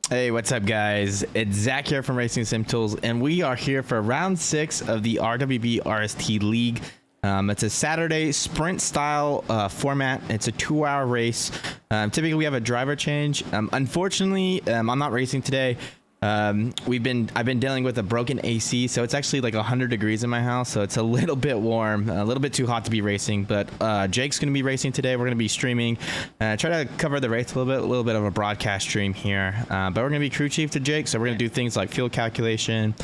Hey, what's up, guys? It's Zach here from RacingSimTools, and we are here for round 6 of the RWB RST League. It's a Saturday sprint style format. It's a 2-hour race. Typically, we have a driver change. Unfortunately, I'm not racing today. I've been dealing with a broken AC, so it's actually like 100 degrees in my house, so it's a little bit warm, a little bit too hot to be racing. But Jake's gonna be racing today. We're gonna be streaming, try to cover the race a little bit of a broadcast stream here. But we're gonna be crew chief to Jake, so we're gonna do things like fuel calculation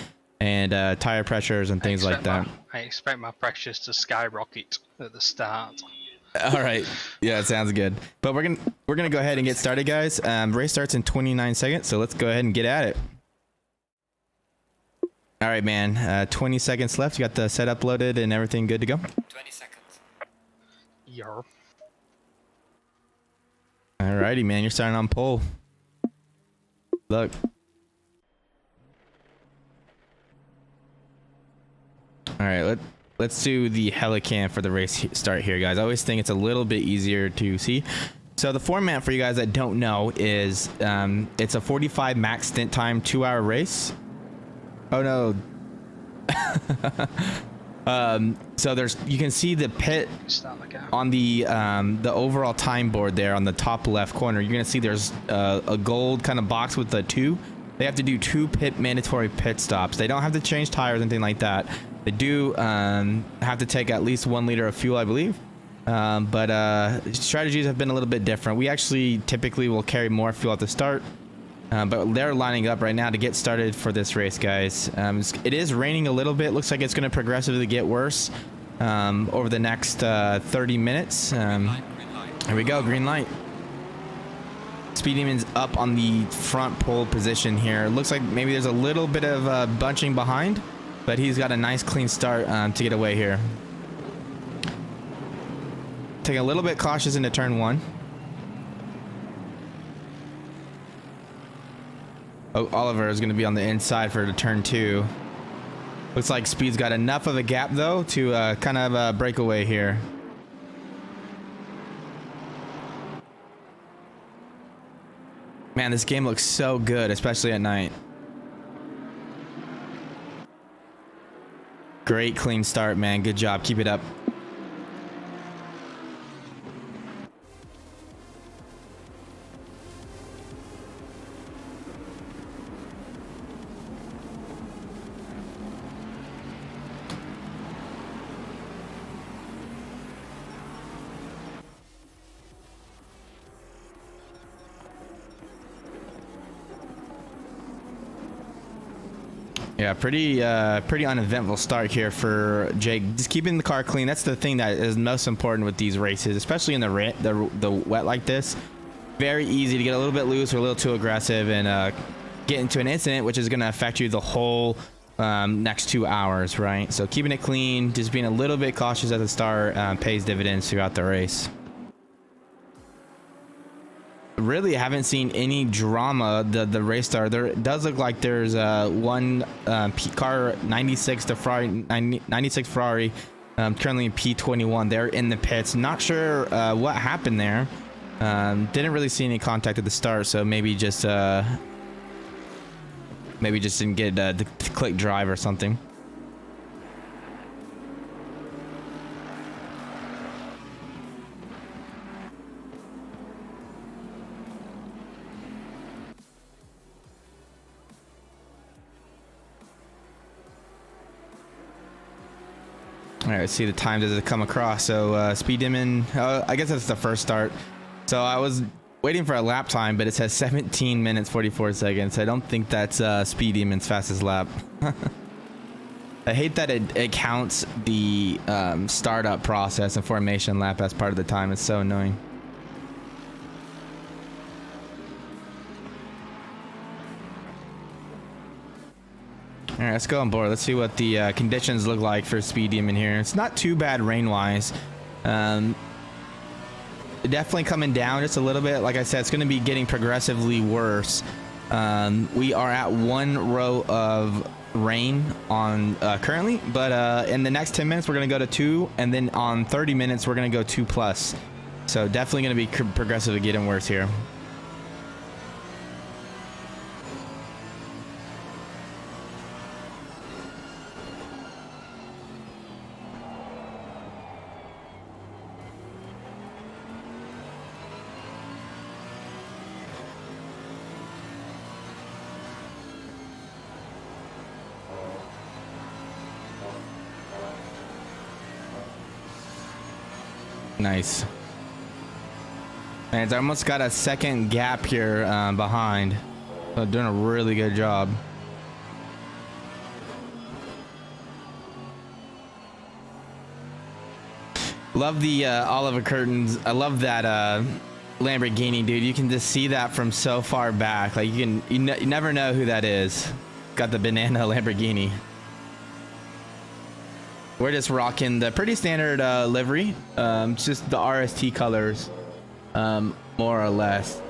and tire pressures and things like that. I expect my pressures to skyrocket at the start. All right, yeah, it sounds good. But we're gonna go ahead and get started, guys. Race starts in 29 seconds, so let's go ahead and get at it. All right, man. 20 seconds left. You got the setup loaded and everything good to go? 20 seconds. Yarp. All righty, man. You're starting on pole. Look. All right, let's do the helicam for the race start here, guys. I always think it's a little bit easier to see. So the format, for you guys that don't know, is it's a 45 max stint time 2-hour race. Oh no. So you can see the pit on the overall time board there on the top left corner. You're gonna see there's a gold kind of box with the 2. They have to do 2 mandatory pit stops. They don't have to change tires or anything like that. They do have to take at least 1 liter of fuel, I believe. But strategies have been a little bit different. We actually typically will carry more fuel at the start. But they're lining up right now to get started for this race, guys. It is raining a little bit. Looks like it's going to progressively get worse over the next 30 minutes. Here we go, green light. Speed Demon's up on the front pole position here. Looks like maybe there's a little bit of bunching behind, but he's got a nice clean start to get away here. Take a little bit cautious into turn 1. Oh, Oliver is going to be on the inside for the turn 2. Looks like Speed's got enough of a gap, though, to kind of break away here. Man, this game looks so good, especially at night. Great clean start, man. Good job. Keep it up. Yeah, pretty uneventful start here for Jake. Just keeping the car clean. That's the thing that is most important with these races, especially in the wet like this. Very easy to get a little bit loose or a little too aggressive and get into an incident, which is going to affect you the whole next 2 hours, right? So keeping it clean, just being a little bit cautious at the start pays dividends throughout the race. Really haven't seen any drama the race start. There does look like there's one car 96 Ferrari currently in P21. They're in the pits. Not sure what happened there. Didn't really see any contact at the start, so maybe just didn't get the click drive or something. All right, let's see the times as it come across. So Speed Demon, I guess that's the first start. So I was waiting for a lap time, but it says 17 minutes 44 seconds. I don't think that's Speed Demon's fastest lap. I hate that it counts the startup process and formation lap as part of the time. It's so annoying. All right, let's go on board. Let's see what the conditions look like for Speed Demon here. It's not too bad rain-wise. Definitely coming down just a little bit. Like I said, it's going to be getting progressively worse. We are at 1 row of rain on currently, but in the next 10 minutes we're going to go to 2, and then on 30 minutes we're going to go 2+. So definitely going to be progressively getting worse here. Nice. And it's almost got a second gap here behind. So doing a really good job. Love the Oliver curtains. I love that Lamborghini, dude. You can just see that from so far back. Like you never know who that is. Got the banana Lamborghini. We're just rocking the pretty standard livery. It's just the RST colors, more or less.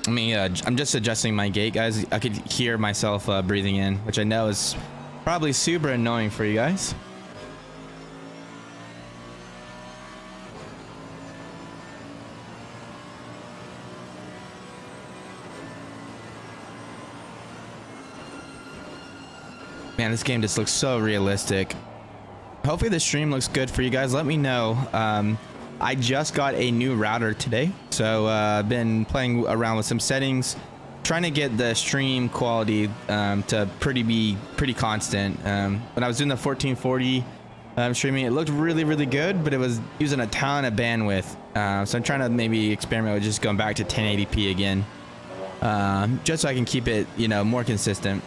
I mean, I'm just adjusting my gate, guys. I could hear myself breathing in, which I know is probably super annoying for you guys. Man, this game just looks so realistic. Hopefully the stream looks good for you guys. Let me know. I just got a new router today, so I've been playing around with some settings, trying to get the stream quality to be pretty constant. When I was doing the 1440 streaming, it looked really good, but it was using a ton of bandwidth. So I'm trying to maybe experiment with just going back to 1080p again, just so I can keep it, you know, more consistent.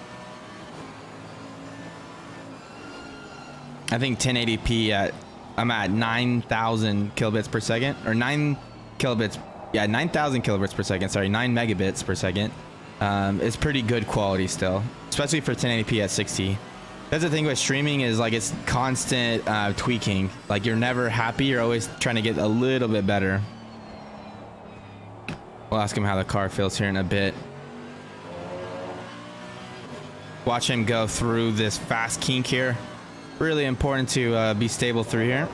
I think 1080p I'm at 9,000 kilobits per second, or 9 kilobits. Yeah, 9,000 kilobits per second. Sorry, 9 megabits per second. It's pretty good quality still, especially for 1080p at 60. That's the thing with streaming, is like it's constant tweaking. Like you're never happy. You're always trying to get a little bit better. We'll ask him how the car feels here in a bit. Watch him go through this fast kink here. Really important to be stable through here.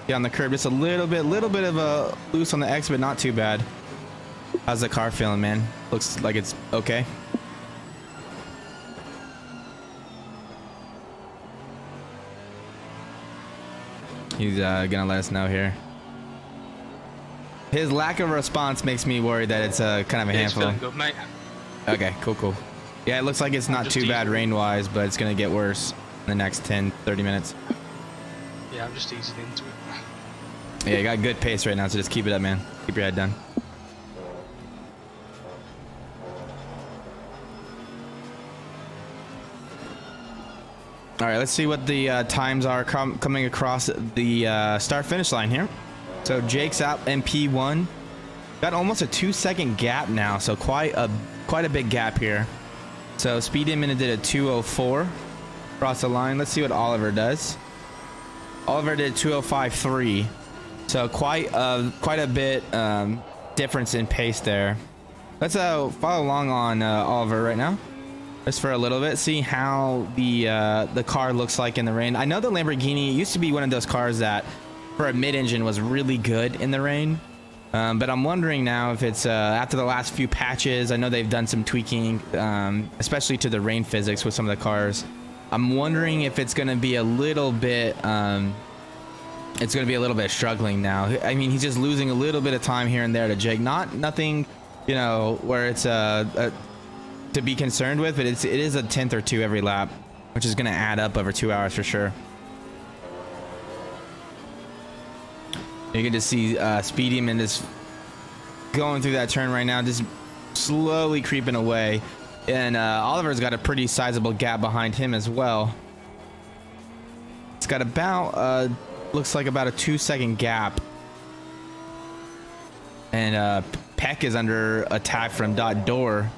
Get on the curb just a little bit of a loose on the X, but not too bad. How's the car feeling, man? Looks like it's okay. He's gonna let us know here. His lack of response makes me worried that it's kind of a handful. It's feeling good, mate. Okay, cool. Yeah, it looks like it's not too bad rain-wise, but it's gonna get worse in the next 10-30 minutes. Yeah, I'm just easing into it. Yeah, you got good pace right now, so just keep it up, man. Keep your head down. All right, let's see what the times are coming across the start-finish line here. So Jake's out MP1. Got almost a 2-second gap now, so quite a big gap here. So Speed Demon did a 2:04 across the line. Let's see what Oliver does. Oliver did 2:05.3. So quite a bit difference in pace there. Let's follow along on Oliver right now, just for a little bit, see how the car looks like in the rain. I know the Lamborghini used to be one of those cars that for a mid-engine was really good in the rain, but I'm wondering now if it's after the last few patches. I know they've done some tweaking, especially to the rain physics with some of the cars. I'm wondering if it's going to be a little bit struggling now. I mean, he's just losing a little bit of time here and there to Jake. Nothing, you know, where it's to be concerned with, but it is a 10th or 2 every lap, which is going to add up over 2 hours for sure. You can just see Speed Demon just going through that turn right now, just slowly creeping away. And Oliver's got a pretty sizable gap behind him as well. It's got about, looks like about a 2-second gap. And Peck is under attack from Dot Door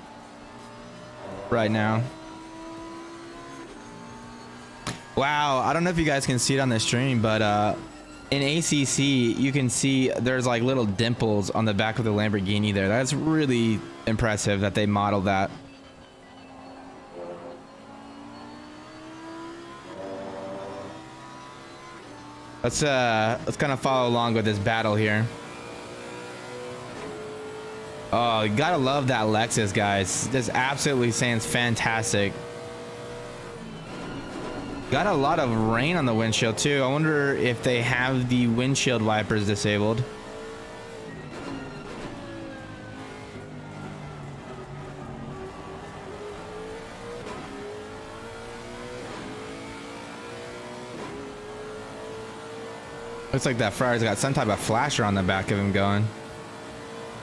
right now. Wow, I don't know if you guys can see it on the stream, but in ACC, you can see there's like little dimples on the back of the Lamborghini there. That's really impressive that they modeled that. Let's kind of follow along with this battle here. Oh, you gotta love that Lexus, guys. This absolutely sounds fantastic. Got a lot of rain on the windshield too. I wonder if they have the windshield wipers disabled. Looks like that Ferrari's got some type of flasher on the back of him going.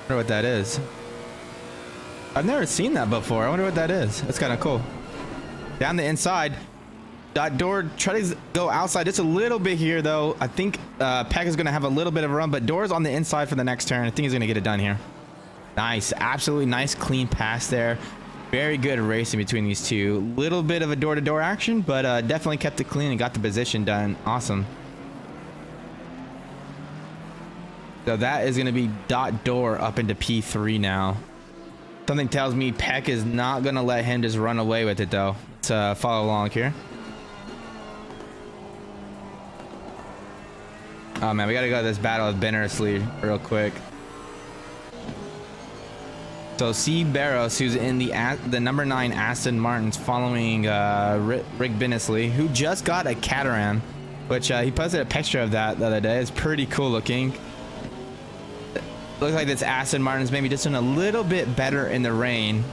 Wonder what that is. I've never seen that before. I wonder what that is. That's kind of cool. Down the inside. That door, try to go outside just a little bit here, though. I think Peck is going to have a little bit of a run, but Door's on the inside for the next turn. I think he's going to get it done here. Nice. Absolutely nice, clean pass there. Very good racing between these two. Little bit of a door-to-door action, but definitely kept it clean and got the position done. Awesome. So that is going to be Door up into P3 now. Something tells me Peck is not going to let him just run away with it, though. Let's follow along here. Oh, man, we got to go to this battle with Bennersley real quick. So C. Barros, who's in the number 9 Aston Martins, following Rick Bennersley, who just got a Caterham, which he posted a picture of that the other day. It's pretty cool looking. Looks like this Aston Martin's maybe just doing a little bit better in the rain.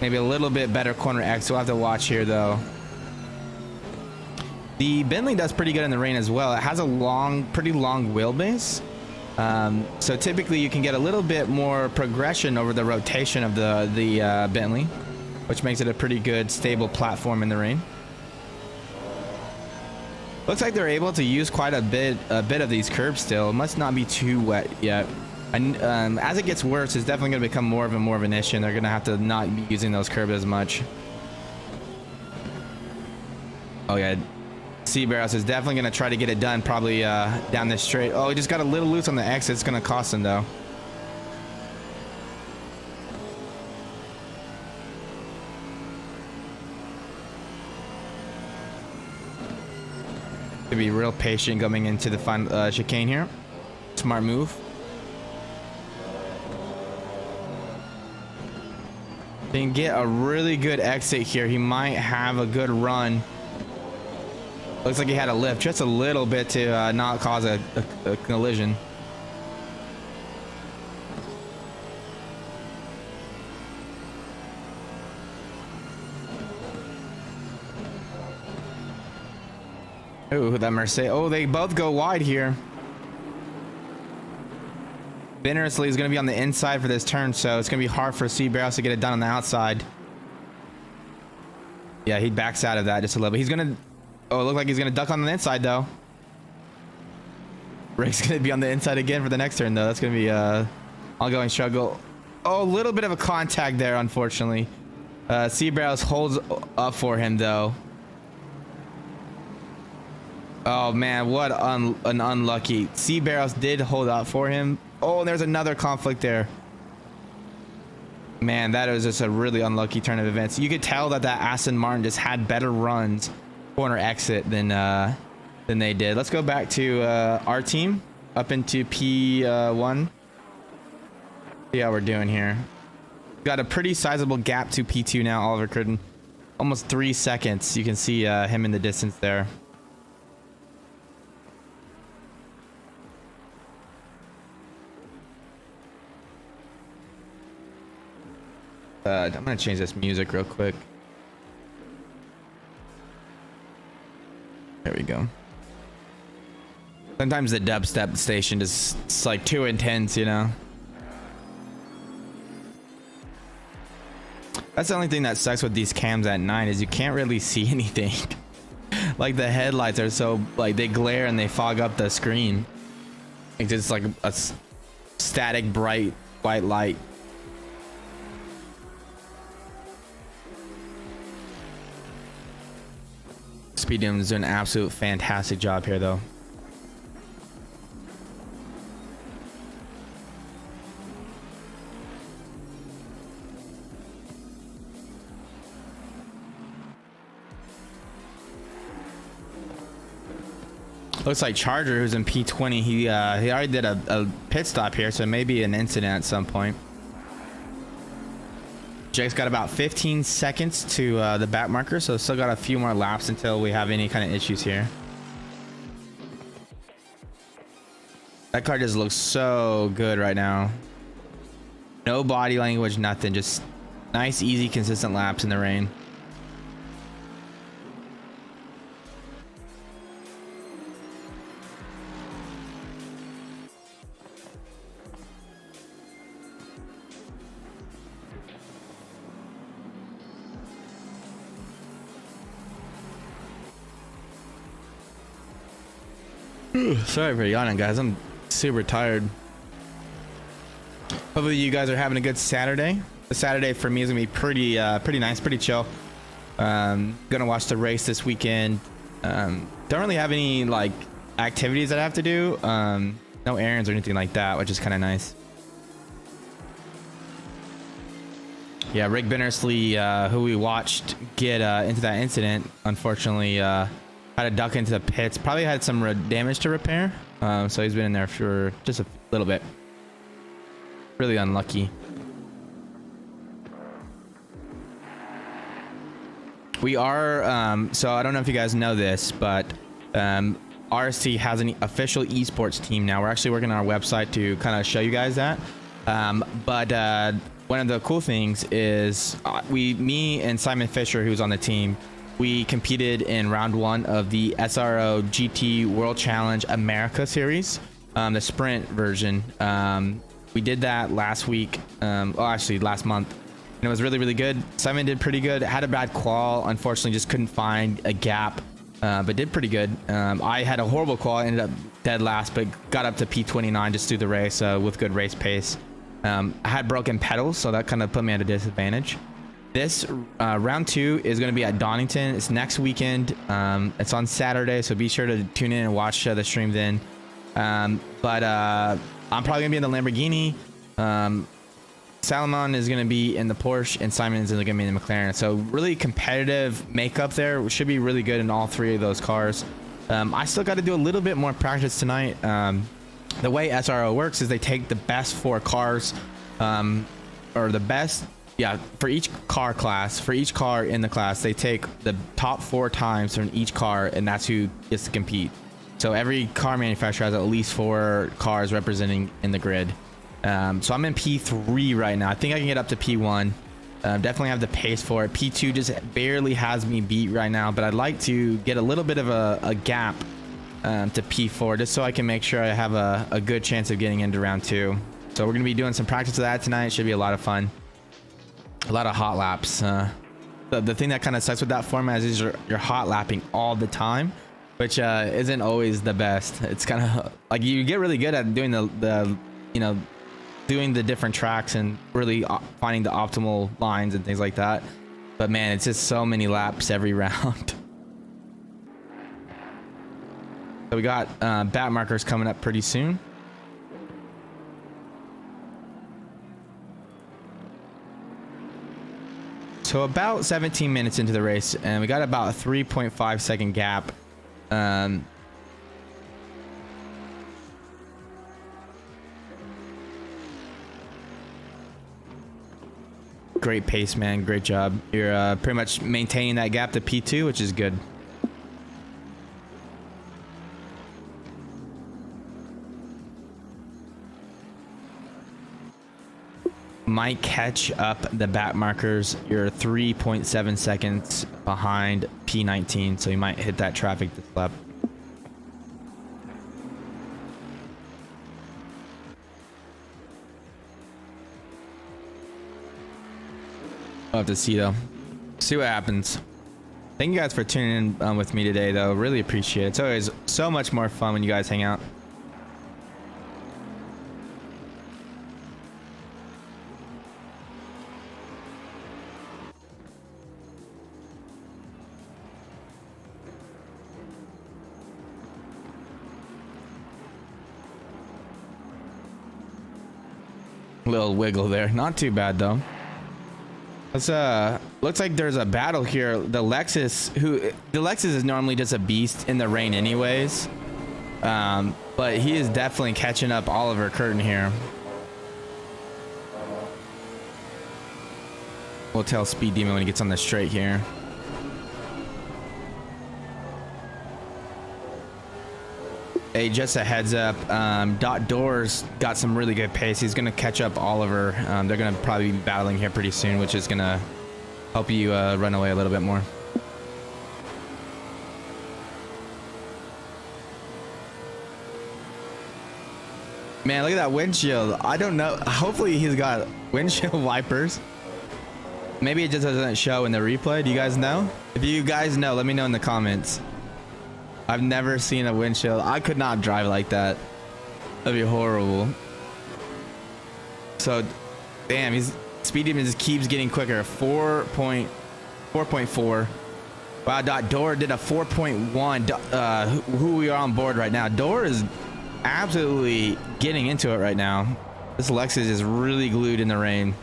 Maybe a little bit better corner X. We'll have to watch here, though. The Bentley does pretty good in the rain as well. It has a pretty long wheelbase. So typically you can get a little bit more progression over the rotation of the Bentley, which makes it a pretty good stable platform in the rain. Looks like they're able to use quite a bit of these curbs still. It must not be too wet yet. And as it gets worse, it's definitely going to become more of an issue. They're going to have to not be using those curbs as much. Oh yeah, C. Barros is definitely going to try to get it done, probably down this straight. Oh, he just got a little loose on the exit. It's going to cost him though. To be real patient coming into the final chicane here. Smart move. Then get a really good exit here. He might have a good run. Looks like he had a lift just a little bit to not cause a collision. Ooh, that Mercedes. Oh, they both go wide here. Bennersley is going to be on the inside for this turn, so it's going to be hard for C. Barros to get it done on the outside. Yeah, he backs out of that just a little bit. He's going to... Oh, it looks like he's going to duck on the inside, though. Rick's going to be on the inside again for the next turn, though. That's going to be ongoing struggle. Oh, a little bit of a contact there, unfortunately. C. Barros holds up for him, though. Oh man, what an unlucky. C. Barros did hold out for him. Oh, and there's another conflict there. Man, that was just a really unlucky turn of events. You could tell that Aston Martin just had better runs, corner exit than they did. Let's go back to our team up into P1. See how we're doing here. Got a pretty sizable gap to P2 now, Oliver Cruden. Almost 3 seconds. You can see him in the distance there. I'm gonna change this music real quick. There we go. Sometimes the dubstep station is it's like too intense, you know. That's the only thing that sucks with these cams at night is you can't really see anything. Like the headlights are so like they glare and they fog up the screen. It's just like a static bright white light. Speedium is doing an absolute fantastic job here, though. Looks like Charger, who's in P20, he already did a pit stop here, so maybe an incident at some point. Jake's got about 15 seconds to the back marker, so still got a few more laps until we have any kind of issues here. That car just looks so good right now. No body language, nothing. Just nice, easy, consistent laps in the rain. Sorry for yawning, guys. I'm super tired. Hopefully you guys are having a good Saturday. The Saturday for me is gonna be pretty nice, pretty chill. Gonna watch the race this weekend. Don't really have any like activities that I have to do. No errands or anything like that, which is kind of nice. Yeah, Rick Binnersley, who we watched get into that incident, unfortunately had to duck into the pits. Probably had some damage to repair, so he's been in there for just a little bit. Really unlucky. We are, so I don't know if you guys know this, but RST has an official esports team now. We're actually working on our website to kind of show you guys that. But one of the cool things is me and Simon Fisher, who's on the team, we competed in round 1 of the SRO GT World Challenge America series, the sprint version. We did that last week, actually last month, and it was really, really good. Simon did pretty good. Had a bad qual, unfortunately just couldn't find a gap, but did pretty good. I had a horrible qual, ended up dead last, but got up to P29 just through the race with good race pace. I had broken pedals, so that kind of put me at a disadvantage. This round 2 is going to be at Donington. It's next weekend. It's on Saturday, so be sure to tune in and watch the stream then. But I'm probably going to be in the Lamborghini. Salomon is going to be in the Porsche, and Simon is going to be in the McLaren. So really competitive makeup there. We should be really good in all 3 of those cars. I still got to do a little bit more practice tonight. The way SRO works is they take the best 4 cars, or the best, yeah, for each car class, for each car in the class, they take the top 4 times from each car, and that's who gets to compete. So every car manufacturer has at least 4 cars representing in the grid. So I'm in P3 right now. I think I can get up to P1. Definitely have the pace for it. P2 just barely has me beat right now, but I'd like to get a little bit of a gap to P4 just so I can make sure I have a good chance of getting into round 2. So we're going to be doing some practice of that tonight. It should be a lot of fun. A lot of hot laps. The thing that kind of sucks with that format is you're hot lapping all the time, which isn't always the best. It's kind of like you get really good at doing the you know, doing the different tracks and really finding the optimal lines and things like that. But man, it's just so many laps every round. So we got bat markers coming up pretty soon. So about 17 minutes into the race, and we got about a 3.5 second gap. Great pace, man. Great job. You're pretty much maintaining that gap to P2, which is good. Might catch up the bat markers. You're 3.7 seconds behind P19, so you might hit that traffic this lap. We'll have to see though. See what happens. Thank you guys for tuning in with me today though. Really appreciate it. It's always so much more fun when you guys hang out. Little wiggle there, not too bad though. Let's looks like there's a battle here. The Lexus is normally just a beast in the rain anyways, but he is definitely catching up Oliver Curtin here. We'll tell Speed Demon when he gets on the straight here. Hey, just a heads up, Dot Doors got some really good pace. He's going to catch up Oliver. They're going to probably be battling here pretty soon, which is going to help you run away a little bit more. Man, look at that windshield. I don't know. Hopefully he's got windshield wipers. Maybe it just doesn't show in the replay. Do you guys know? If you guys know, let me know in the comments. I've never seen a windshield. I could not drive like that. That'd be horrible. So, damn, his speed demon just keeps getting quicker. 4.4. Wow, Door did a 4.1. Who we are on board right now. Door is absolutely getting into it right now. This Lexus is really glued in the rain.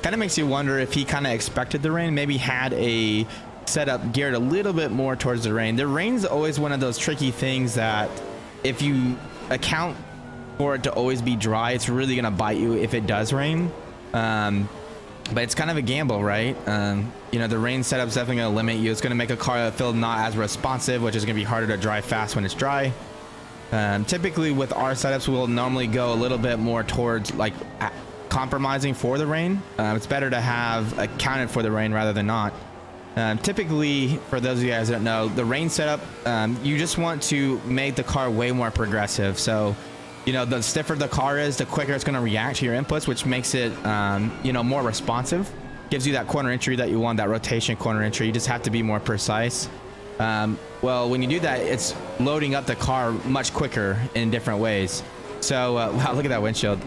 Kind of makes you wonder if he kind of expected the rain, maybe had a setup geared a little bit more towards the rain. The rain's always one of those tricky things that if you account for it to always be dry, it's really gonna bite you if it does rain. But it's kind of a gamble, right? You know, the rain setup's definitely gonna limit you. It's gonna make a car feel not as responsive, which is gonna be harder to drive fast when it's dry. Typically with our setups, we'll normally go a little bit more towards like compromising for the rain. It's better to have accounted for the rain rather than not. Typically, for those of you guys that don't know, the rain setup, you just want to make the car way more progressive. So, you know, the stiffer the car is, the quicker it's going to react to your inputs, which makes it, you know, more responsive. Gives you that corner entry that you want, that rotation corner entry. You just have to be more precise. Well, when you do that, it's loading up the car much quicker in different ways. So, wow, look at that windshield.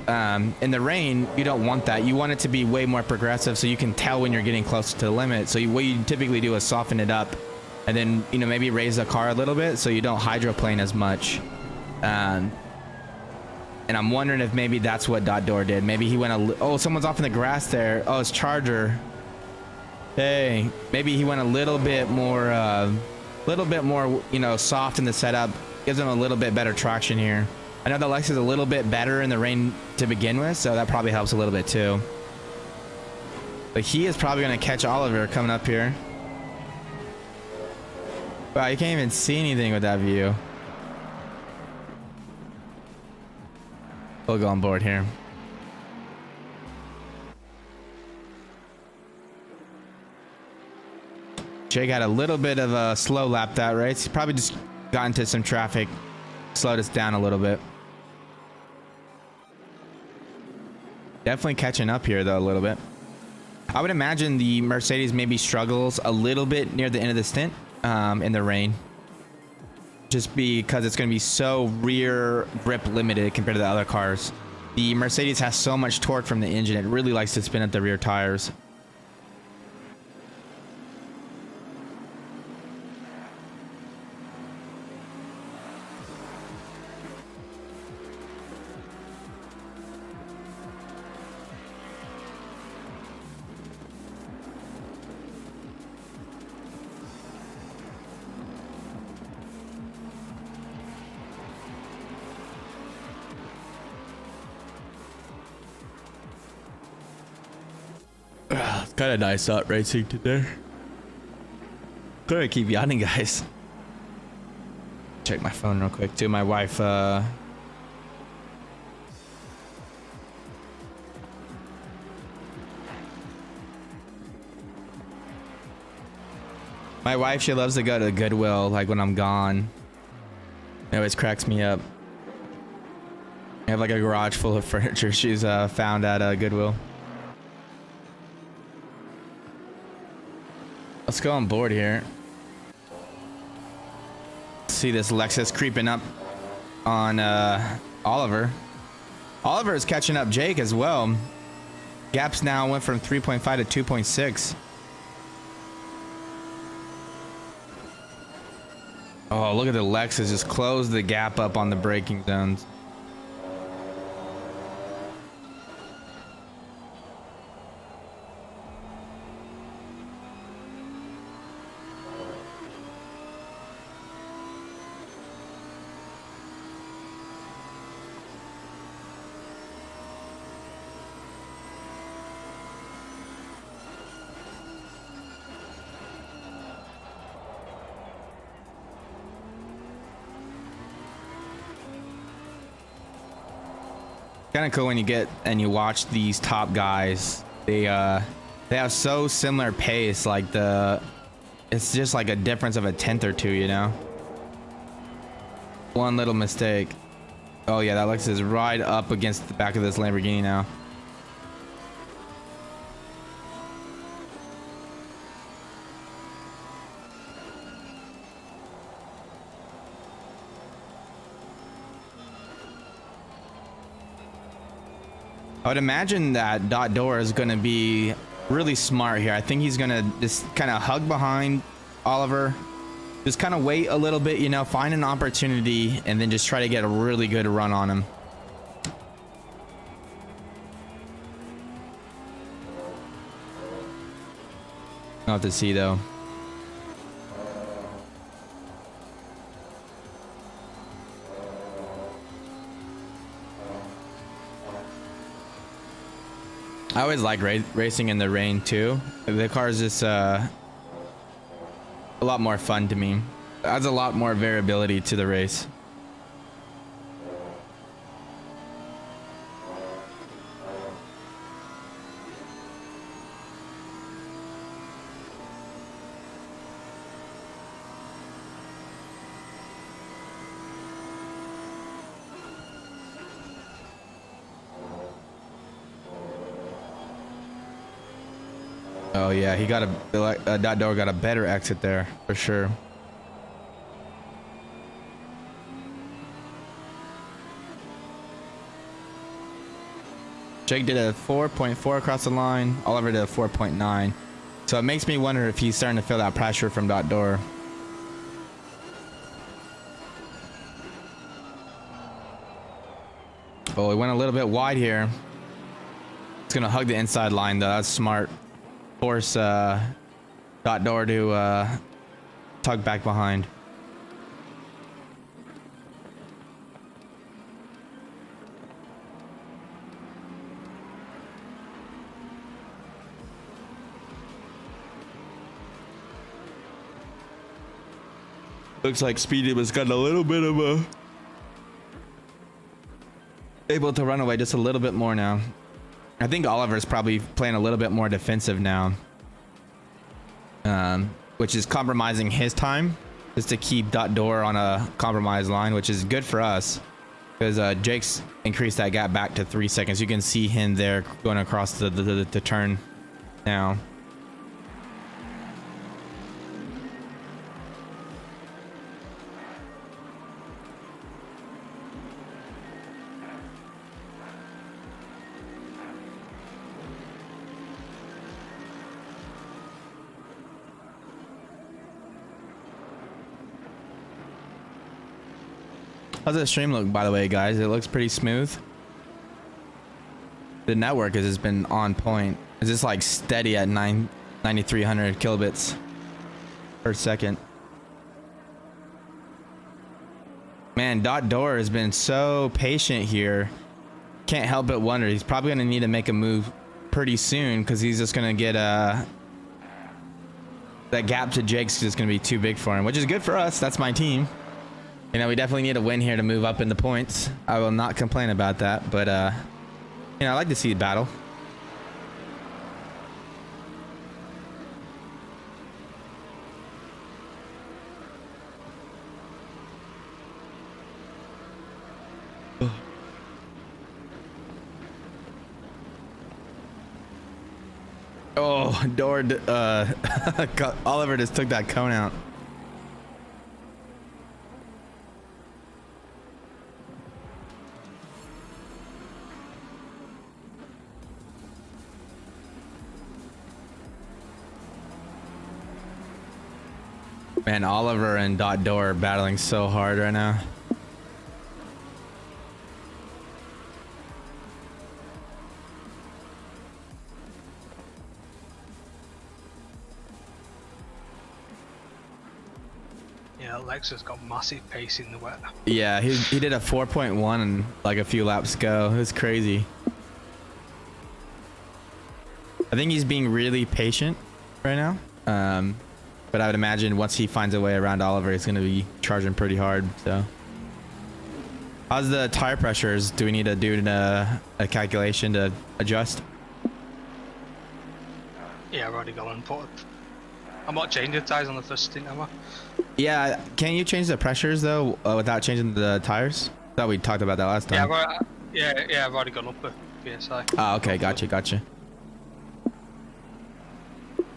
In the rain, you don't want that. You want it to be way more progressive so you can tell when you're getting close to the limit. So what you typically do is soften it up and then, you know, maybe raise the car a little bit so you don't hydroplane as much. And I'm wondering if maybe that's what Door did. Maybe he went oh, someone's off in the grass there. Oh, it's Charger. Hey, maybe he went a little bit more, you know, soft in the setup. Gives him a little bit better traction here. I know the Lex is a little bit better in the rain to begin with, so that probably helps a little bit too. But he is probably going to catch Oliver coming up here. Wow, you can't even see anything with that view. We'll go on board here. Jake had a little bit of a slow lap that race. He probably just got into some traffic, slowed us down a little bit. Definitely catching up here though a little bit. I would imagine the Mercedes maybe struggles a little bit near the end of the stint in the rain, just because it's going to be so rear grip limited compared to the other cars. The Mercedes has so much torque from the engine, it really likes to spin up the rear tires. Kind of nice out racing today. Gonna keep yawning, guys. Check my phone real quick too. My wife she loves to go to Goodwill like when I'm gone. It always cracks me up. I have like a garage full of furniture she's found at Goodwill. Let's go on board here. See this Lexus creeping up on Oliver. Oliver is catching up Jake as well. Gaps now went from 3.5 to 2.6. Oh, look at the Lexus just closed the gap up on the braking zones. Kind of cool when you get and you watch these top guys. They have so similar pace, like it's just like a difference of a tenth or two, you know. One little mistake. Oh yeah, that Lexus is right up against the back of this Lamborghini now. I would imagine that Dot Door is going to be really smart here. I think he's going to just kind of hug behind Oliver. Just kind of wait a little bit, you know, find an opportunity, and then just try to get a really good run on him. I'll have to see, though. I always like racing in the rain too. The car is just a lot more fun to me. Adds a lot more variability to the race. Oh yeah, he got a Dot Door got a better exit there for sure. Jake did a 4.4 across the line. Oliver did a 4.9. So it makes me wonder if he's starting to feel that pressure from Dot Door. Oh, he went a little bit wide here. It's gonna hug the inside line though. That's smart. Force Dot Door to tug back behind. Looks like Speedy was got a little bit of a able to run away just a little bit more now. I think Oliver's probably playing a little bit more defensive now, which is compromising his time just to keep Dot Door on a compromised line, which is good for us because Jake's increased that gap back to 3 seconds. You can see him there going across the turn now. How's the stream look, by the way, guys? It looks pretty smooth. The network has just been on point. It's just like steady at 9,300 kilobits per second. Man, Dot Door has been so patient here. Can't help but wonder. He's probably going to need to make a move pretty soon because he's just going to get that gap to Jake's just going to be too big for him, which is good for us. That's my team. You know, we definitely need a win here to move up in the points. I will not complain about that, but you know, I like to see the battle. Oh, Door, Oliver just took that cone out. Man, Oliver and Dot Door are battling so hard right now. Yeah, Lexus got massive pace in the wet. Yeah, he did a 4.1 and like a few laps ago. It was crazy. I think he's being really patient right now. But I would imagine once he finds a way around Oliver, he's going to be charging pretty hard. So, how's the tire pressures? Do we need to do a calculation to adjust? Yeah, I've already gone and put. I'm not changing the tires on the first stint, am I? Yeah, can you change the pressures though without changing the tires? Thought we talked about that last time. Yeah, I've already gone up a PSI. Oh, okay, gotcha.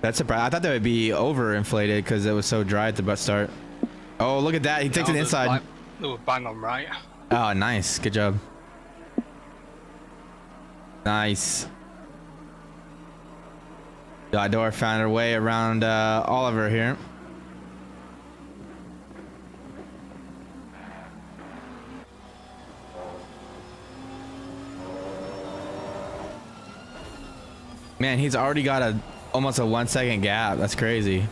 That's surprising. I thought that would be overinflated because it was so dry at the start. Oh, look at that. He takes it inside. Like, they were bang on right. Oh, nice. Good job. Nice. Door found her way around Oliver here. Man, he's already got almost a 1 second gap. That's crazy.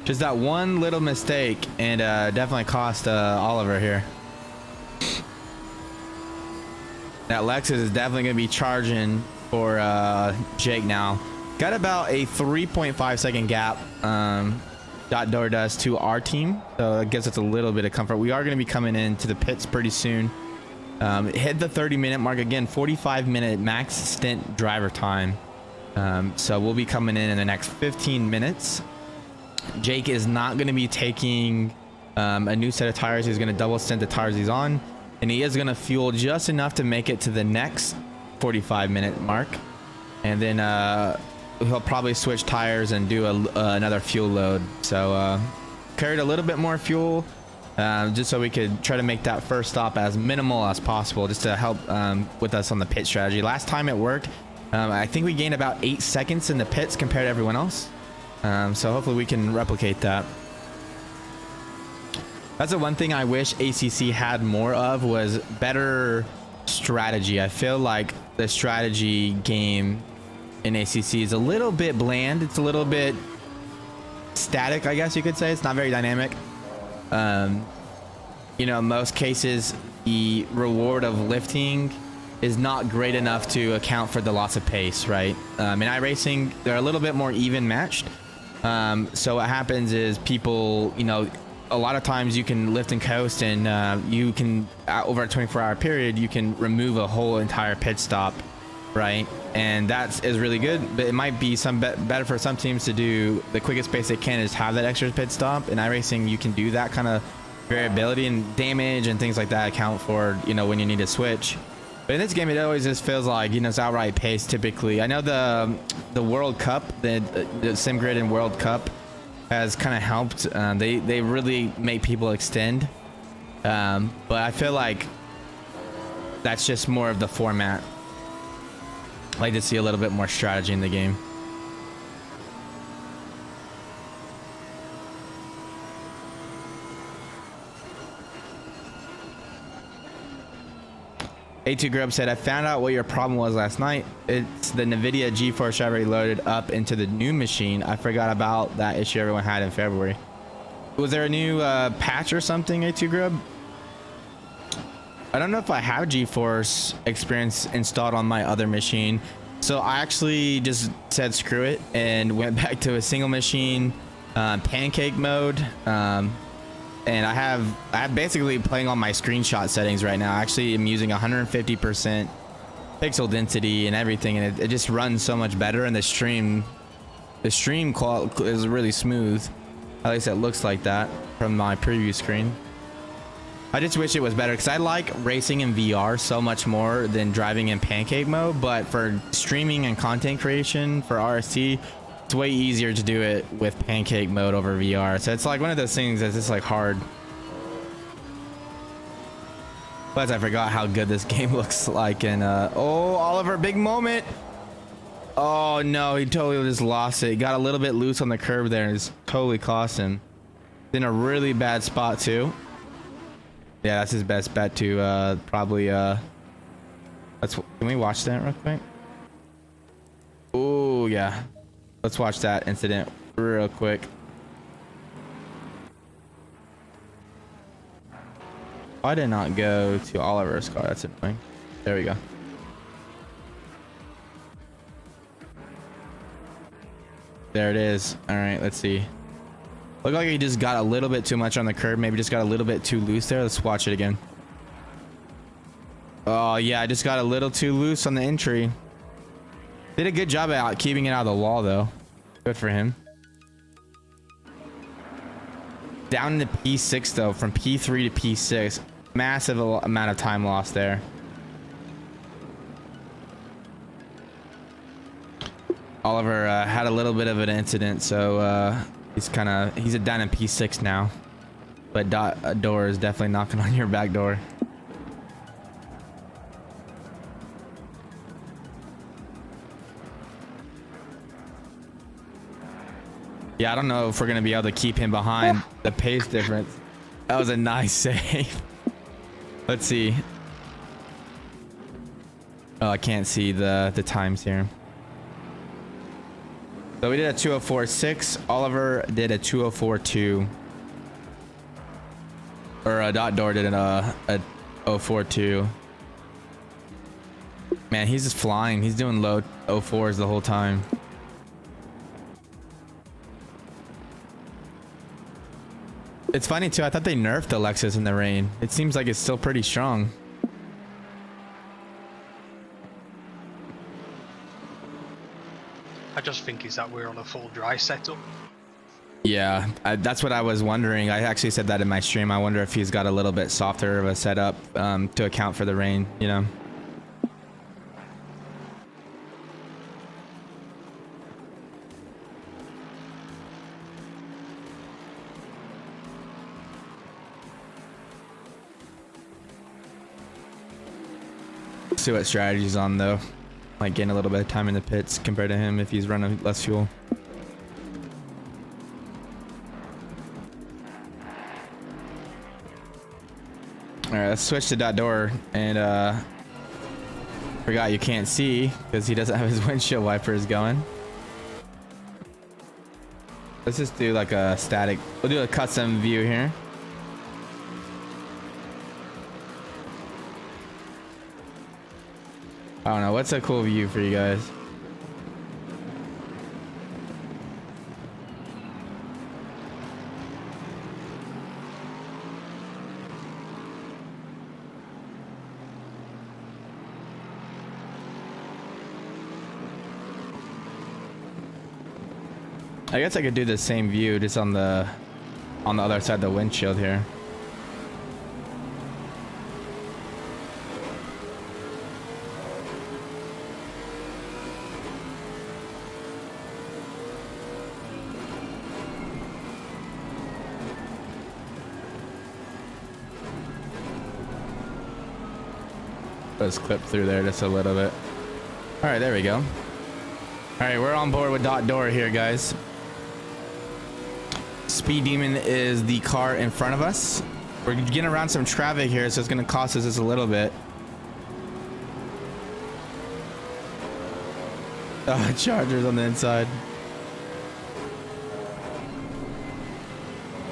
Just that one little mistake and definitely cost Oliver here. That Lexus is definitely going to be charging for Jake now. Got about a 3.5 second gap. Door does to our team, so it gives us a little bit of comfort. We are going to be coming into the pits pretty soon. Hit the 30-minute mark again. 45-minute max stint driver time. So we'll be coming in the next 15 minutes. Jake is not going to be taking a new set of tires. He's going to double stint the tires he's on, and he is going to fuel just enough to make it to the next 45-minute mark, and then he'll probably switch tires and do another fuel load. So carried a little bit more fuel just so we could try to make that first stop as minimal as possible, just to help with us on the pit strategy. Last time it worked. I think we gained about 8 seconds in the pits compared to everyone else. So hopefully we can replicate that. That's the one thing I wish ACC had more of, was better strategy. I feel like the strategy game in ACC is a little bit bland. It's a little bit static, I guess you could say. It's not very dynamic. You know, in most cases, the reward of lifting is not great enough to account for the loss of pace, right? In iRacing, they're a little bit more even matched. So what happens is people, you know, a lot of times you can lift and coast, and you can, over a 24-hour period, you can remove a whole entire pit stop, right? And that is really good, but it might be better for some teams to do the quickest pace they can, is have that extra pit stop. In iRacing, you can do that kind of variability, and damage and things like that account for, you know, when you need to switch. But in this game, it always just feels like, you know, it's outright pace typically. I know the World Cup, the SimGrid and World Cup has kind of helped. They really make people extend. But I feel like that's just more of the format. I like to see a little bit more strategy in the game. A2 Grub said, I found out what your problem was last night. It's the NVIDIA GeForce driver loaded up into the new machine. I forgot about that issue everyone had in February. Was there a new patch or something, A2 Grub? I don't know if I have GeForce Experience installed on my other machine. So I actually just said screw it and went back to a single machine pancake mode. And I have basically playing on my screenshot settings right now. Actually, I'm using 150% pixel density and everything, and it just runs so much better. And the stream quality is really smooth. At least it looks like that from my preview screen. I just wish it was better, because I like racing in VR so much more than driving in pancake mode. But for streaming and content creation for RST, it's way easier to do it with pancake mode over VR. So it's like one of those things that's just like hard. Plus, I forgot how good this game looks like. And oh, Oliver, big moment. Oh no, he totally just lost it. He got a little bit loose on the curb there, and it's totally cost him. In a really bad spot too. Yeah, that's his best bet to probably can we watch that real quick? Oh yeah. Let's watch that incident real quick. Why did not go to Oliver's car? That's annoying. There we go. There it is. All right, let's see. Looked like he just got a little bit too much on the curb. Maybe just got a little bit too loose there. Let's watch it again. Oh yeah, I just got a little too loose on the entry. Did a good job at keeping it out of the wall though. Good for him. Down to P6 though, from P3 to P6. Massive amount of time lost there. Oliver had a little bit of an incident, so he's down in P6 now. But door is definitely knocking on your back door. Yeah, I don't know if we're gonna be able to keep him behind the pace difference. That was a nice save. Let's see. Oh, I can't see the times here. So we did a 2:04.6. Oliver did a 2:04.2. Or Dot Door did a 0.42. Man, he's just flying. He's doing low 0.4s the whole time. It's funny too. I thought they nerfed the Lexus in the rain. It seems like it's still pretty strong. I just think is that we're on a full dry setup. Yeah, that's what I was wondering. I actually said that in my stream. I wonder if he's got a little bit softer of a setup to account for the rain, you know. See what strategy's on though. Might gain a little bit of time in the pits compared to him if he's running less fuel. All right, let's switch to Dot Door, and forgot you can't see because he doesn't have his windshield wipers going. Let's just do like a static. We'll do a custom view here. I don't know, what's a cool view for you guys? I guess I could do the same view just on the other side of the windshield here. Let's clip through there just a little bit. All right, there we go. All right, we're on board with Dot Door here, guys. Speed Demon is the car in front of us. We're getting around some traffic here, so it's going to cost us just a little bit. Chargers on the inside.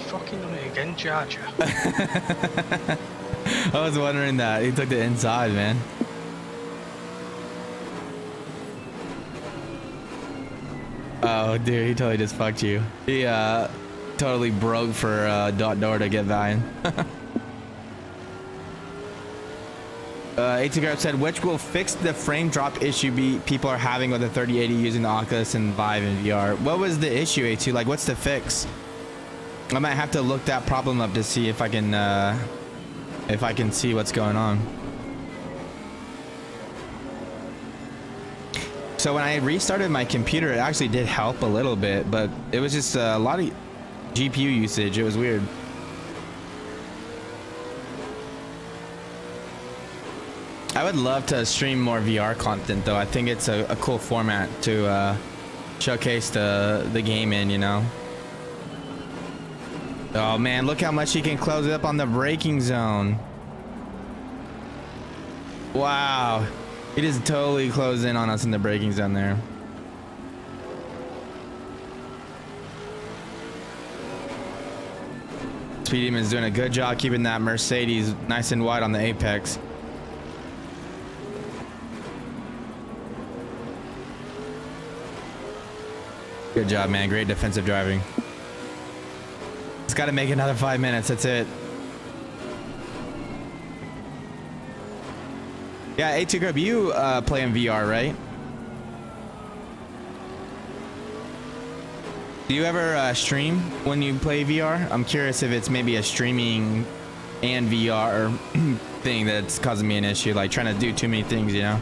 Fucking done it again, Charger. I was wondering that. He took the inside, man. Oh, dude, he totally just fucked you. He totally broke for Dot Door to get by him. AT said, which will fix the frame drop issue people are having with the 3080 using the Oculus and Vive in VR. What was the issue, AT? Like, what's the fix? I might have to look that problem up to see if I can see what's going on. So when I restarted my computer, it actually did help a little bit, but it was just a lot of GPU usage. It was weird. I would love to stream more VR content though. I think it's a cool format to showcase the game in, you know. Oh man, look how much he can close it up on the braking zone. Wow. He just totally closed in on us in the braking zone there. Speed Demon's doing a good job keeping that Mercedes nice and wide on the apex. Good job, man. Great defensive driving. It's got to make another 5 minutes. That's it. Yeah, A2 Grub, you play in VR, right? Do you ever stream when you play VR? I'm curious if it's maybe a streaming and VR thing that's causing me an issue, like trying to do too many things, you know?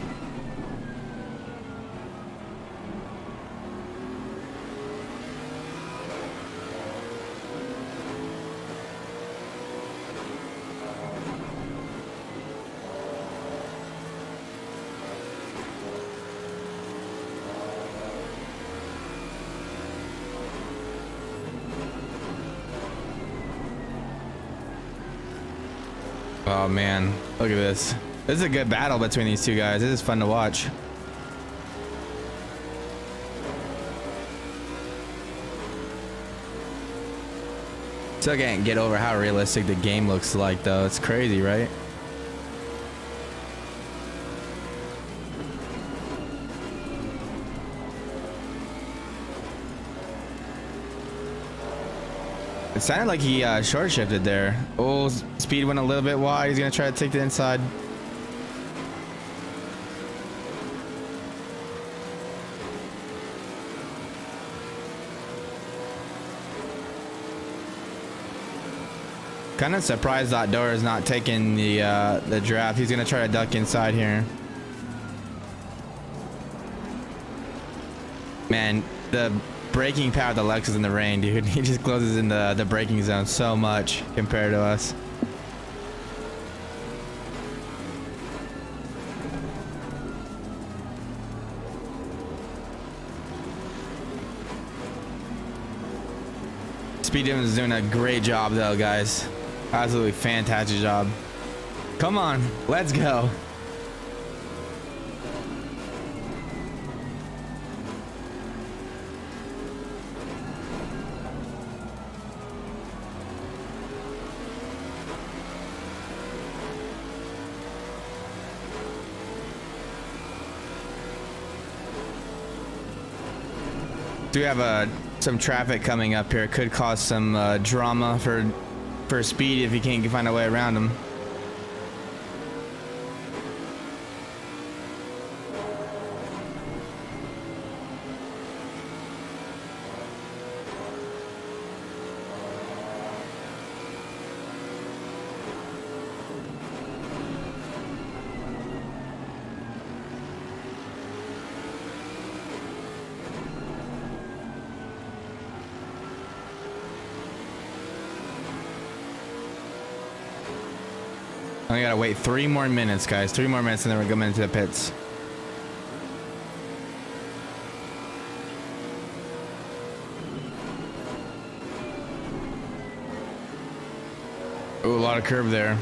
Oh man, look at this. This is a good battle between these two guys. This is fun to watch. Still can't get over how realistic the game looks like though. It's crazy, right? It sounded like he short shifted there. Oh, speed went a little bit wide. He's gonna try to take the inside. Kind of surprised that door is not taking the draft. He's gonna try to duck inside here. Man, the braking power of the Lexus in the rain, dude. He just closes in the braking zone so much compared to us. Speed Demon is doing a great job though, guys. Absolutely fantastic job. Come on, let's go. Do have some traffic coming up here. It could cause some drama for Speed if he can't find a way around him. I gotta wait 3 more minutes, guys. 3 more minutes and then we're going into the pits. Ooh, a lot of curve there.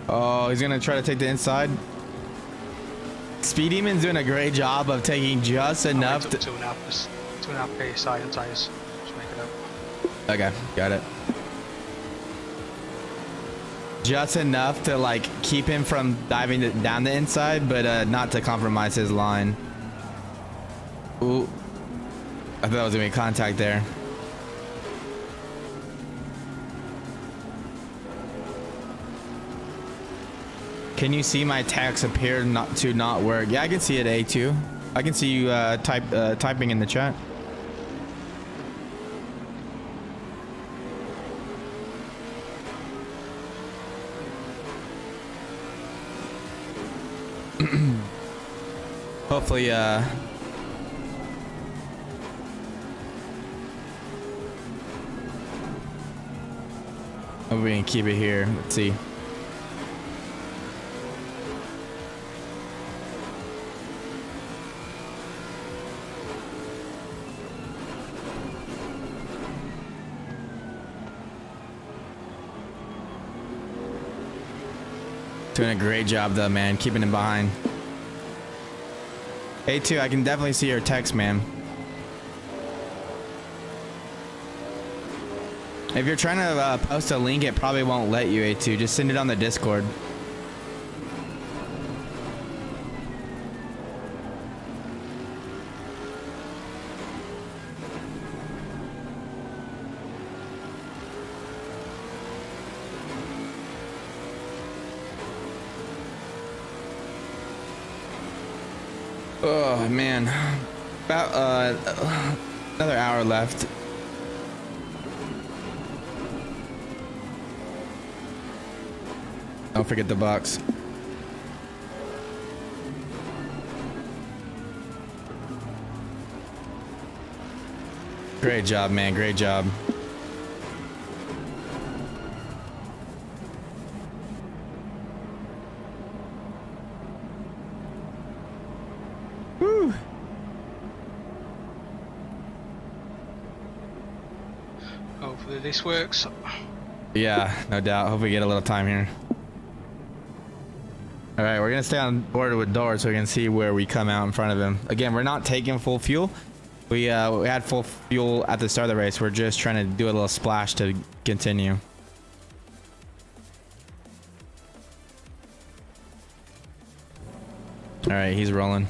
Oh, he's gonna try to take the inside. Speed Demon's doing a great job of taking just enough to... 2.5 PSI on tires. Just make it up. Okay, got it. Just enough to like keep him from diving down the inside, but not to compromise his line. Ooh, I thought I was gonna be contact there. Can you see my text appear not work? Yeah, I can see it, A2. I can see you typing in the chat. Hopefully, we can keep it here. Let's see. Doing a great job though, man. Keeping him behind. A2, I can definitely see your text, man. If you're trying to post a link, it probably won't let you, A2. Just send it on the Discord. Oh man, about another hour left. Don't forget the box. Great job, man. Great job. Hopefully this works. Yeah, no doubt. Hope we get a little time here. All right, we're gonna stay on board with Dor so we can see where we come out in front of him. Again, we're not taking full fuel. We had full fuel at the start of the race. We're just trying to do a little splash to continue. All right, he's rolling.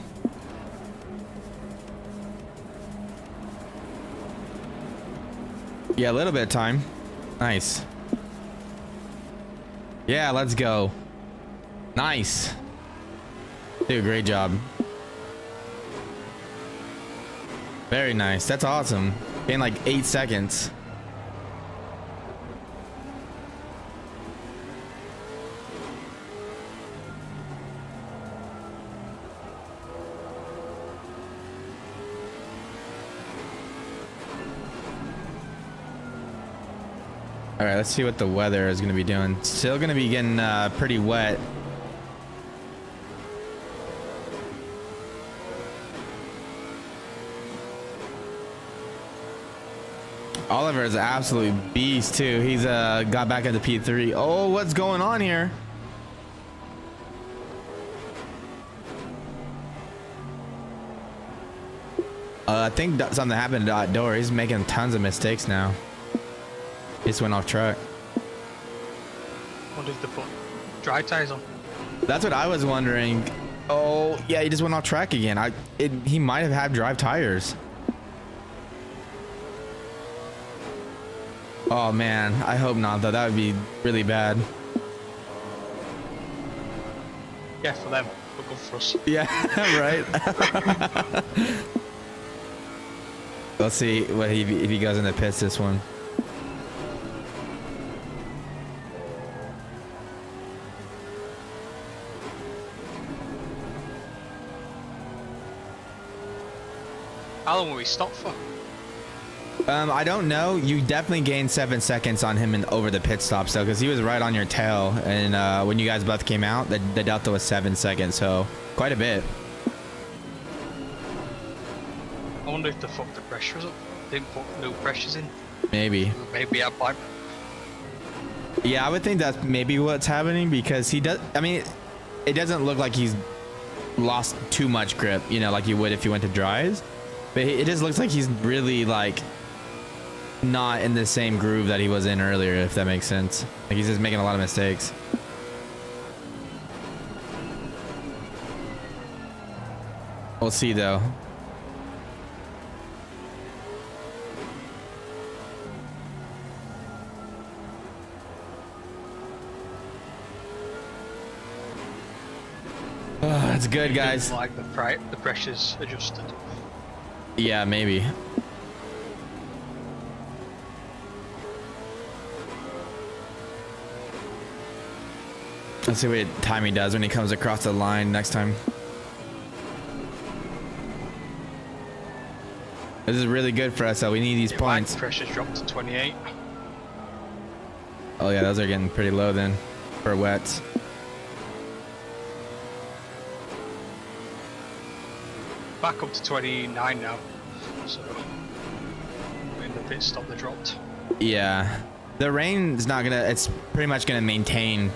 Yeah, a little bit of time. Nice. Yeah, let's go. Nice. Dude, great job. Very nice. That's awesome. In like 8 seconds. All right, let's see what the weather is going to be doing. Still going to be getting pretty wet. Oliver is an absolute beast too. He's got back into P3. Oh, what's going on here? I think something happened to Dor. He's making tons of mistakes now. He just went off track. Wonder if they put dry tires on. That's what I was wondering. Oh, yeah, he just went off track again. He might have had dry tires. Oh man, I hope not though. That would be really bad. Yeah, for them, but good for us. Yeah, right. Let's see what if he goes in the pits this one. How long will we stop for? I don't know. You definitely gained 7 seconds on him and over the pit stops though, because he was right on your tail. And when you guys both came out, the delta was 7 seconds, so quite a bit. I wonder if they fucked the pressures up. Didn't put no pressures in. Maybe. Maybe I pipe. Yeah, I would think that's maybe what's happening because he does. I mean, it doesn't look like he's lost too much grip, you know, like you would if you went to dries. But it just looks like he's really like not in the same groove that he was in earlier, if that makes sense. Like he's just making a lot of mistakes. We'll see though. That's good, guys. Like the pressure's adjusted. Yeah, maybe. Let's see what time he does when he comes across the line next time. This is really good for us, though. We need these points. Pressure's dropped to 28. Oh yeah, those are getting pretty low then for wets. Back up to 29 now. So in the pit stop they dropped. Yeah, the rain's not gonna. It's pretty much gonna maintain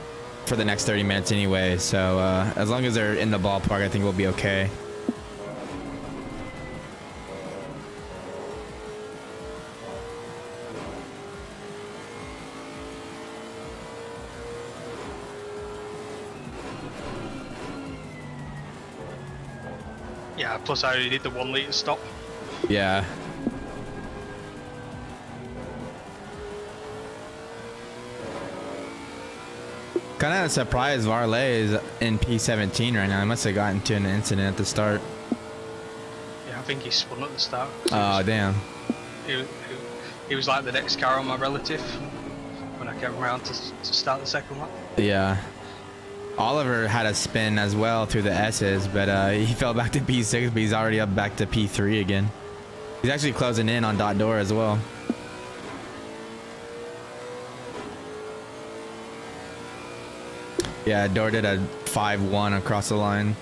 for the next 30 minutes anyway. So as long as they're in the ballpark, I think we'll be okay. Yeah, plus I already did the 1 litre stop. Yeah. Kind of surprised Varley is in P17 right now. He must have gotten to an incident at the start. Yeah, I think he spun at the start. Oh, damn. He was like the next car on my relative when I came around to start the second lap. Yeah. Oliver had a spin as well through the S's, but he fell back to P6, but he's already up back to P3 again. He's actually closing in on Dor as well. Yeah, Dor did a 5-1 across the line.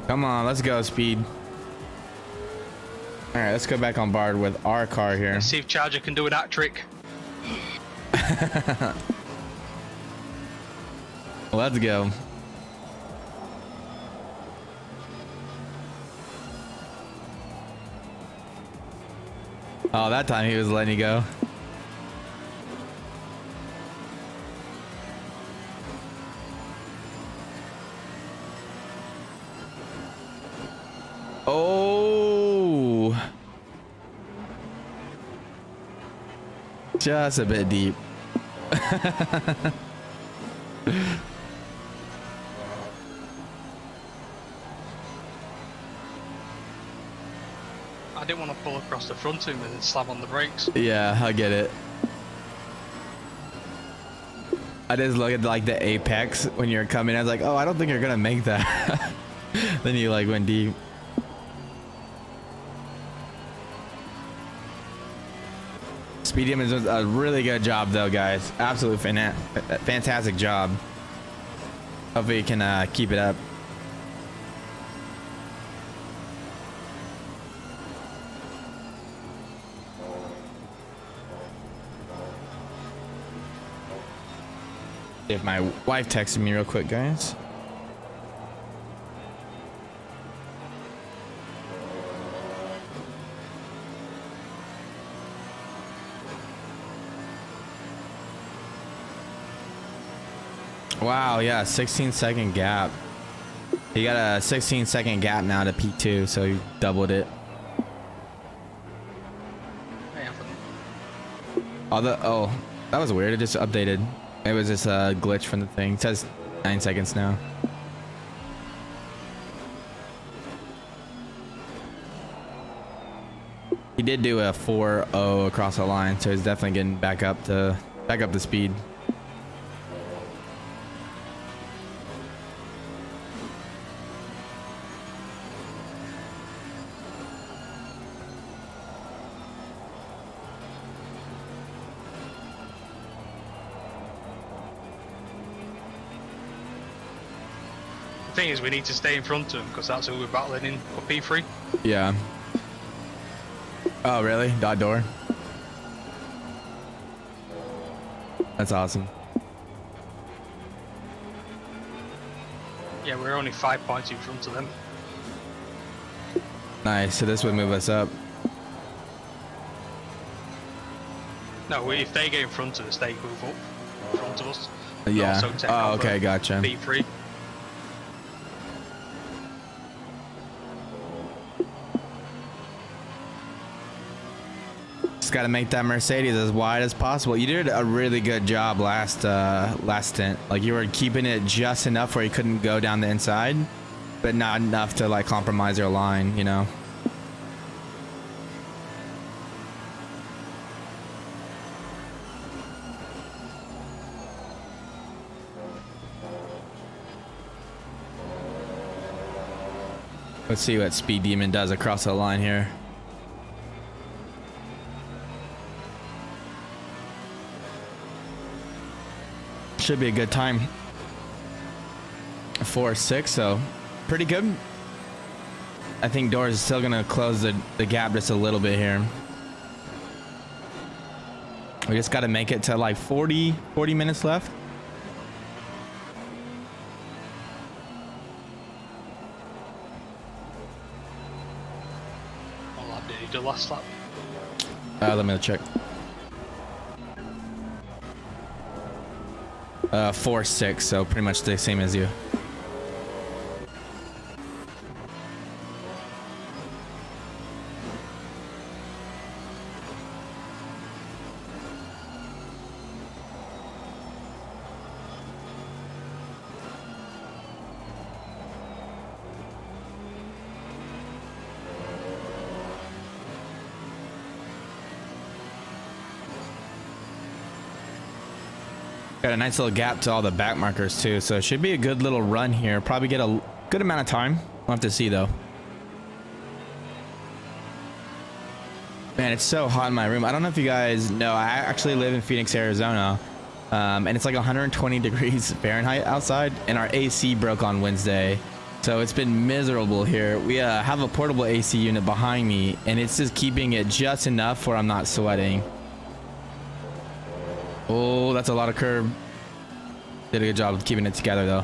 Come on, let's go, speed. All right, let's go back on board with our car here. Let's see if Charger can do a hat trick. Let's go. Oh, that time he was letting you go. Oh, just a bit deep. I didn't want to pull across the front of him and then slam on the brakes. Yeah, I get it. I just look at like the apex when you're coming. I was like, oh, I don't think you're gonna make that. Then you like went deep. Speedy is doing a really good job though, guys. Absolutely fantastic job. Hopefully you can keep it up. If my wife texted me real quick, guys. Wow, yeah, 16-second gap. He got a 16-second gap now to P2, so he doubled it. Oh, that was weird. It just updated. It was just a glitch from the thing. It says 9 seconds now. He did do a 4.0 across the line, so he's definitely getting back up to speed. The thing is, we need to stay in front of him because that's who we're battling in for P3. Yeah. Oh, really? Dot door? That's awesome. Yeah, we're only 5 points in front of them. Nice. So this would move us up. No, if they get in front of us, they move up in front of us. Yeah. Oh, okay, gotcha. P3. Just got to make that Mercedes as wide as possible. You did a really good job last stint. Like you were keeping it just enough where you couldn't go down the inside, but not enough to like compromise your line, you know. Let's see what Speed Demon does across the line here. Should be a good time. 4.6, so pretty good. I think Doors is still gonna close the gap just a little bit here. We just got to make it to like 40 minutes left. The last lap. Let me check. 4.6, so pretty much the same as you. Got a nice little gap to all the back markers too, so it should be a good little run here. Probably get a good amount of time. We'll have to see though. Man, it's so hot in my room. I don't know if you guys know, I actually live in Phoenix, Arizona, and it's like 120 degrees Fahrenheit outside, and our AC broke on Wednesday, So it's been miserable here. We have a portable AC unit behind me, and it's just keeping it just enough where I'm not sweating. Oh, that's a lot of curb. Did a good job of keeping it together though.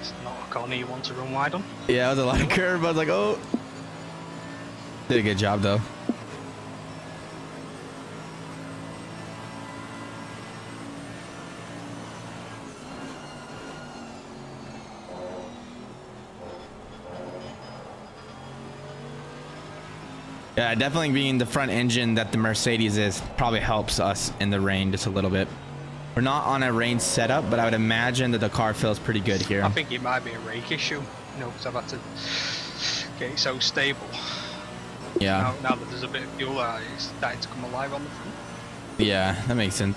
It's not a corner you want to run wide on. Yeah, it was a lot of curb. I was like, oh. Did a good job though. Yeah, definitely being the front engine that the Mercedes is probably helps us in the rain just a little bit. We're not on a rain setup, but I would imagine that the car feels pretty good here. I think it might be a rake issue, you know, because I've had to get it so stable. Yeah. Now that there's a bit of fuel, it's starting to come alive on the front. Yeah, that makes sense.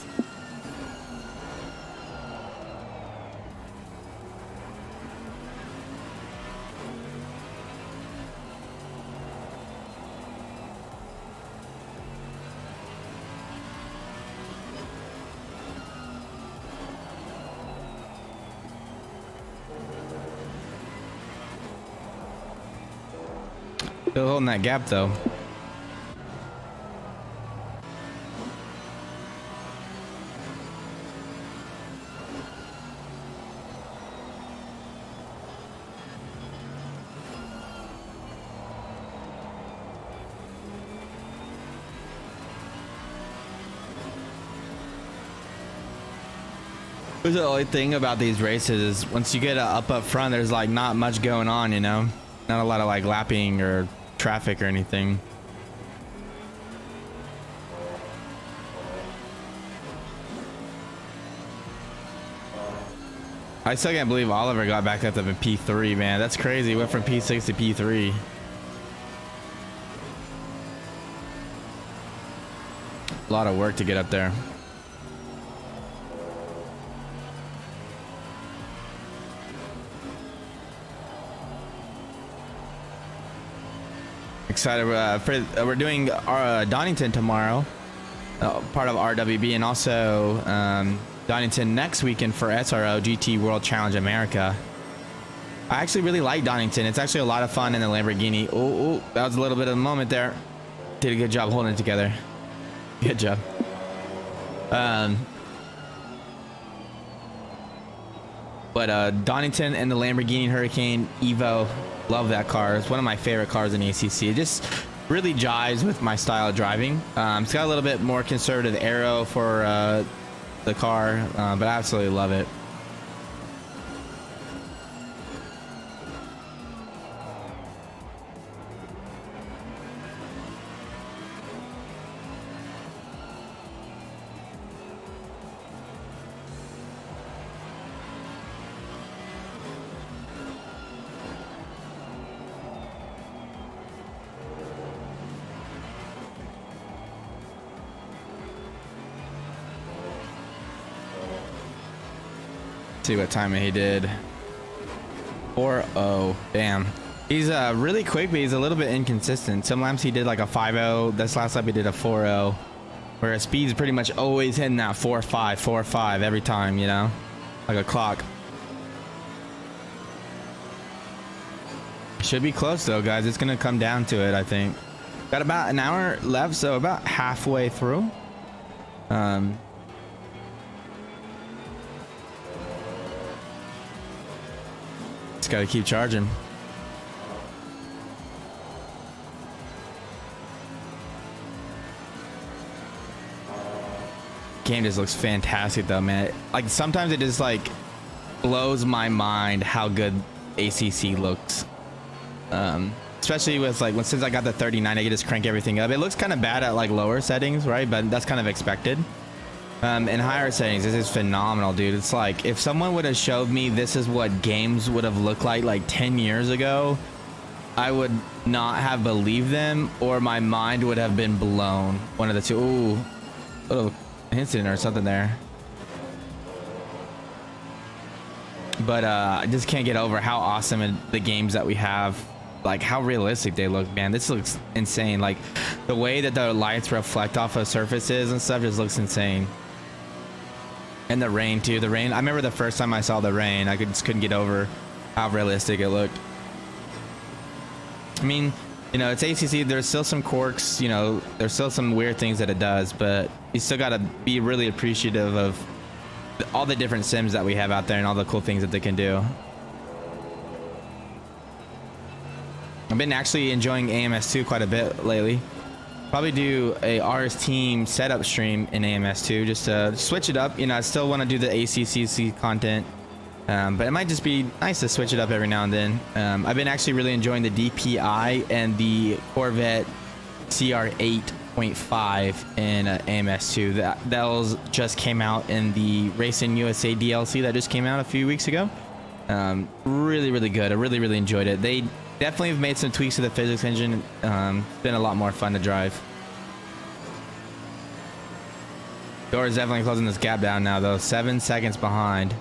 Still holding that gap though. The only thing about these races is once you get up front, there's like not much going on, you know, not a lot of like lapping or traffic or anything. I still can't believe Oliver got back up to P3, man. That's crazy. Went from P6 to P3. A lot of work to get up there. Excited we're doing Donington tomorrow, part of RWB, and also Donington next weekend for SRO GT World Challenge America. I actually really like Donington. It's actually a lot of fun in the Lamborghini. Oh, that was a little bit of a moment there. Did a good job holding it together. Good job. But Donington and the Lamborghini Hurricane Evo, love that car. It's one of my favorite cars in ACC. It just really jives with my style of driving. It's got a little bit more conservative aero for the car, but I absolutely love it. See what time he did. 4:0. Damn. He's really quick, but he's a little bit inconsistent. Some laps he did like a 5:0. This last lap he did a 4:0. Where his speed's pretty much always hitting that 4.5, 4.5 every time, you know? Like a clock. Should be close though, guys. It's gonna come down to it, I think. Got about an hour left, so about halfway through. Just gotta keep charging. Game just looks fantastic though, man. Like sometimes it just like blows my mind how good ACC looks. Especially with like since I got the 39, I can just crank everything up. It looks kind of bad at like lower settings, right? But that's kind of expected. In higher settings, this is phenomenal, dude. It's like if someone would have showed me this is what games would have looked like 10 years ago, I would not have believed them, or my mind would have been blown. One of the two. Ooh, little incident or something there. But I just can't get over how awesome the games that we have, like how realistic they look, man. This looks insane. Like the way that the lights reflect off of surfaces and stuff just looks insane. And the rain too. The rain. I remember the first time I saw the rain, I just couldn't get over how realistic it looked. I mean, you know, it's ACC. There's still some quirks. You know, there's still some weird things that it does, but you still got to be really appreciative of all the different sims that we have out there and all the cool things that they can do. I've been actually enjoying AMS2 quite a bit lately. Probably do a RST setup stream in AMS2 just to switch it up. You know, I still want to do the ACCC content, but it might just be nice to switch it up every now and then. I've been actually really enjoying the DPI and the Corvette CR8.5 in AMS2. Those just came out in the Racing USA DLC that just came out a few weeks ago. Really good. I really enjoyed it. They definitely have made some tweaks to the physics engine. Been a lot more fun to drive. Door is definitely closing this gap down now though. 7 seconds behind.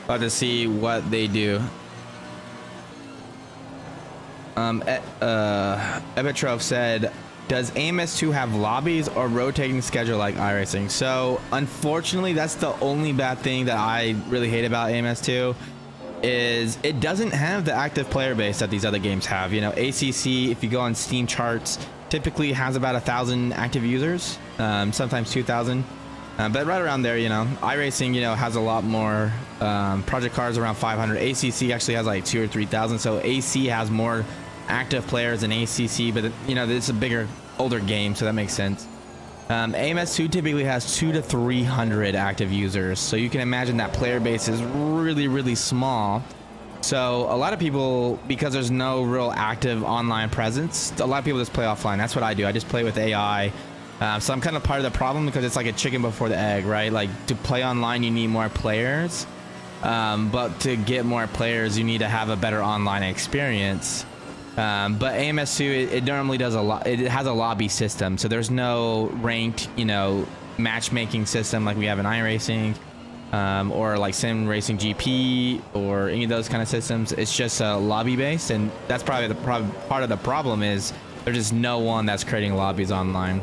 About to see what they do. Ebetrov said, does AMS2 have lobbies or rotating schedule like iRacing? So unfortunately, that's the only bad thing that I really hate about AMS2 is it doesn't have the active player base that these other games have. You know, ACC, if you go on Steam charts, typically has about 1,000 active users, sometimes 2,000. But right around there, you know, iRacing, you know, has a lot more. Project Cars around 500. ACC actually has like 2,000 or 3,000. So AC has more active players than ACC, but you know, it's a bigger, older game, so that makes sense. AMS2 typically has 200 to 300 active users, so you can imagine that player base is really small. So a lot of people, because there's no real active online presence, a lot of people just play offline. That's what I do. I just play with AI. So I'm kind of part of the problem because it's like a chicken before the egg, right? Like to play online, you need more players, but to get more players, you need to have a better online experience. But AMS2, it normally does a lot. It has a lobby system, so there's no ranked, you know, matchmaking system like we have in iRacing, or like Sim Racing GP or any of those kind of systems. It's just lobby based, and that's probably part of the problem is there's just no one that's creating lobbies online.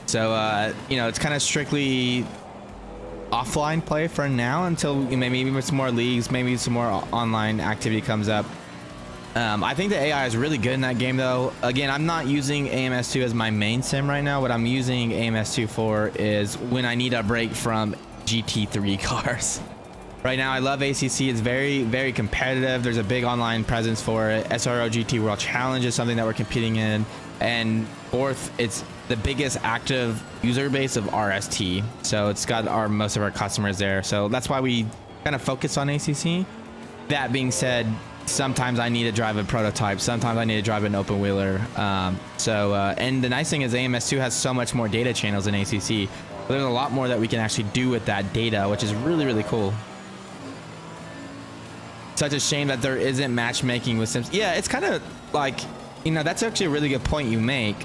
So you know, it's kind of strictly offline play for now until maybe with some more leagues, maybe some more online activity comes up. I think the AI is really good in that game though. Again, I'm not using AMS2 as my main sim right now. What I'm using AMS2 for is when I need a break from GT3 cars. Right now I love ACC. It's very competitive. There's a big online presence for it. SRO GT World Challenge is something that we're competing in, and fourth, it's the biggest active user base of RST, so it's got most of our customers there, so that's why we kind of focus on ACC. That being said, sometimes I need to drive a prototype, sometimes I need to drive an open wheeler, and the nice thing is AMS2 has so much more data channels than ACC. There's a lot more that we can actually do with that data, which is really cool. Such a shame that there isn't matchmaking with sims. Yeah, it's kind of like, you know, that's actually a really good point you make.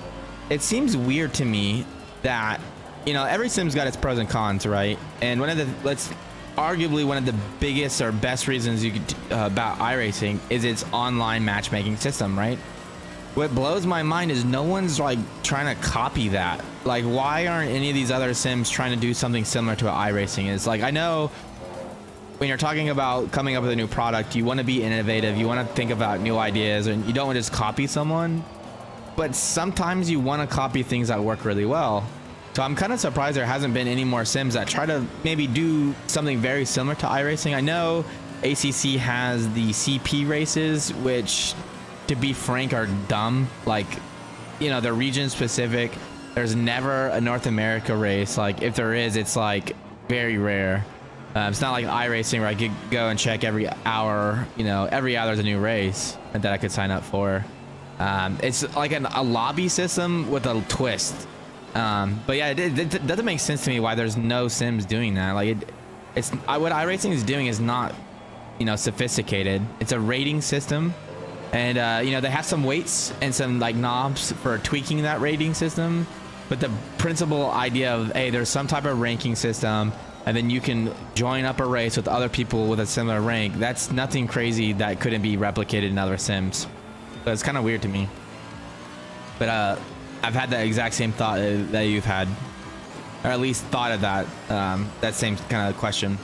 It seems weird to me that, you know, every sim's got its pros and cons, right? And arguably one of the biggest or best reasons you could about iRacing is its online matchmaking system, right? What blows my mind is no one's like trying to copy that. Like, why aren't any of these other sims trying to do something similar to what iRacing is? Like, I know when you're talking about coming up with a new product, you want to be innovative, you want to think about new ideas, and you don't want to just copy someone, but sometimes you want to copy things that work really well. So I'm kind of surprised there hasn't been any more sims that try to maybe do something very similar to iRacing. I know ACC has the CP races, which, to be frank, are dumb. Like, you know, they're region specific. There's never a North America race. Like, if there is, it's like very rare. It's not like iRacing where I could go and check every hour. You know, every hour there's a new race that I could sign up for. It's like a lobby system with a twist. But yeah, it doesn't make sense to me why there's no sims doing that. Like, what iRacing is doing is not, you know, sophisticated. It's a rating system, and you know, they have some weights and some like knobs for tweaking that rating system. But the principal idea of, hey, there's some type of ranking system, and then you can join up a race with other people with a similar rank. That's nothing crazy that couldn't be replicated in other sims. So it's kind of weird to me. But I've had the exact same thought that you've had, or at least thought of that that same kind of question.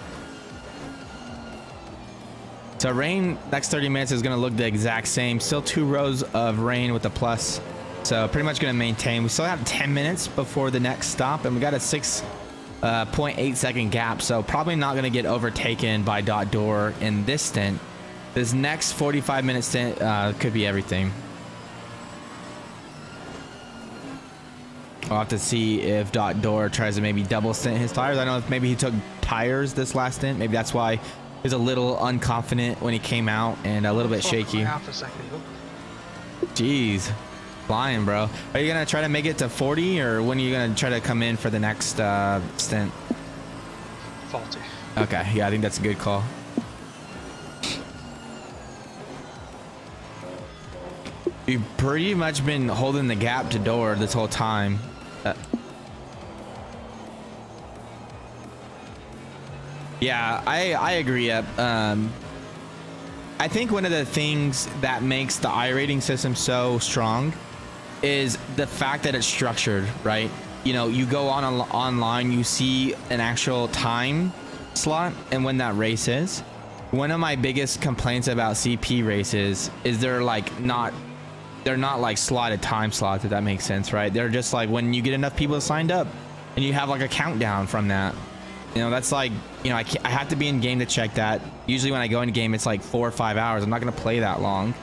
So rain next 30 minutes is going to look the exact same. Still 2 rows of rain with the plus. So pretty much going to maintain. We still have 10 minutes before the next stop, and we got a 6.8 second gap. So probably not going to get overtaken by Dot Door in this stint. This next 45-minute stint could be everything. I'll have to see if Dot Door tries to maybe double stint his tires. I don't know if maybe he took tires this last stint. Maybe that's why he was a little unconfident when he came out and a little bit shaky. Half a second. Jeez. Flying, bro. Are you going to try to make it to 40, or when are you going to try to come in for the next stint? 40. Okay. Yeah, I think that's a good call. You've pretty much been holding the gap to Door this whole time. Yeah, I agree. I think one of the things that makes the iRating system so strong is the fact that it's structured, right? You know, you go on online, you see an actual time slot and when that race is. One of my biggest complaints about CP races is they're not like slotted time slots, if that makes sense, right? They're just like when you get enough people signed up and you have like a countdown from that. You know, that's like, you know, I have to be in game to check that. Usually when I go into game, it's like 4 or 5 hours. I'm not going to play that long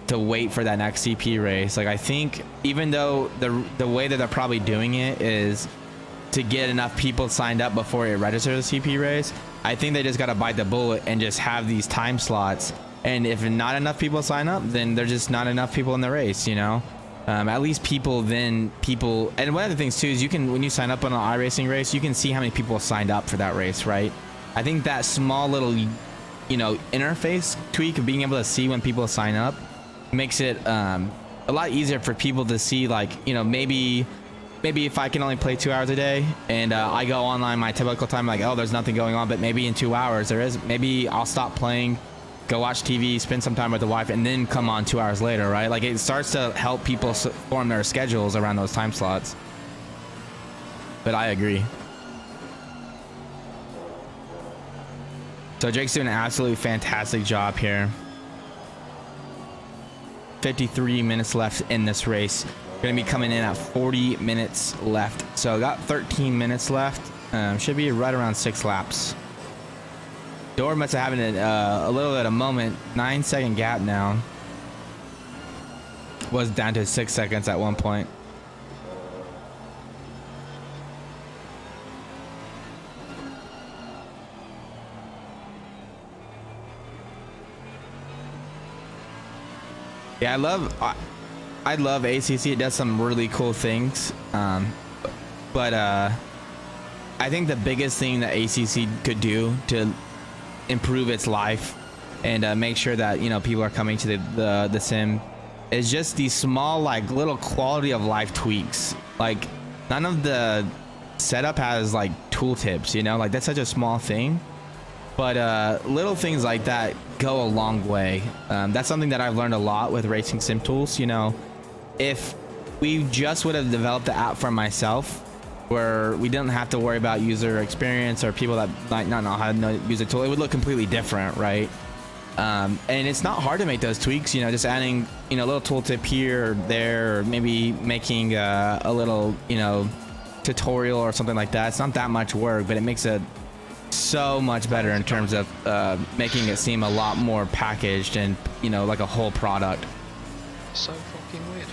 to wait for that next CP race. Like, I think even though the way that they're probably doing it is to get enough people signed up before it registers the CP race, I think they just got to bite the bullet and just have these time slots. And if not enough people sign up, then there's just not enough people in the race, you know? At least people, and one of the things too is you can, when you sign up on an iRacing race, you can see how many people signed up for that race, right? I think that small little, you know, interface tweak of being able to see when people sign up makes it a lot easier for people to see, like, you know, maybe if I can only play 2 hours a day and I go online my typical time, like, oh, there's nothing going on, but maybe in 2 hours there is. Maybe I'll stop playing, go watch TV, spend some time with the wife, and then come on 2 hours later, right? Like, it starts to help people form their schedules around those time slots. But I agree. So Jake's doing an absolutely fantastic job here. 53 minutes left in this race. Gonna be coming in at 40 minutes left. So got 13 minutes left. Should be right around 6 laps. Door must have having a little bit of a moment. 9-second gap now. Was down to 6 seconds at one point. Yeah, I love ACC. It does some really cool things. But I think the biggest thing that ACC could do to improve its life and make sure that, you know, people are coming to the sim is just these small, like, little quality of life tweaks. Like, none of the setup has like tooltips, you know, like that's such a small thing, but little things like that go a long way. That's something that I've learned a lot with RacingSimTools. You know, if we just would have developed the app for myself, where we didn't have to worry about user experience or people that might not know how to use a tool, it would look completely different, right? And it's not hard to make those tweaks, you know, just adding, you know, a little tooltip here or there, or maybe making a little, you know, tutorial or something like that. It's not that much work, but it makes it so much better in terms of making it seem a lot more packaged and, you know, like a whole product. So fucking weird.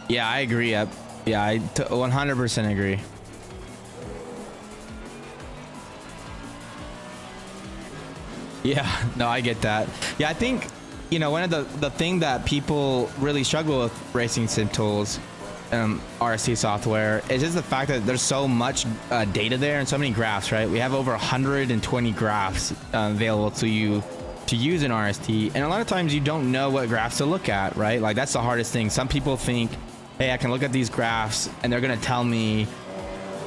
Yeah, I agree. Yeah, I 100% agree. Yeah, no, I get that. Yeah, I think, you know, one of the thing that people really struggle with RacingSimTools, RST software, is just the fact that there's so much data there and so many graphs, right? We have over 120 graphs available to you to use in RST, and a lot of times you don't know what graphs to look at, right? Like, that's the hardest thing. Some people think, hey, I can look at these graphs and they're gonna tell me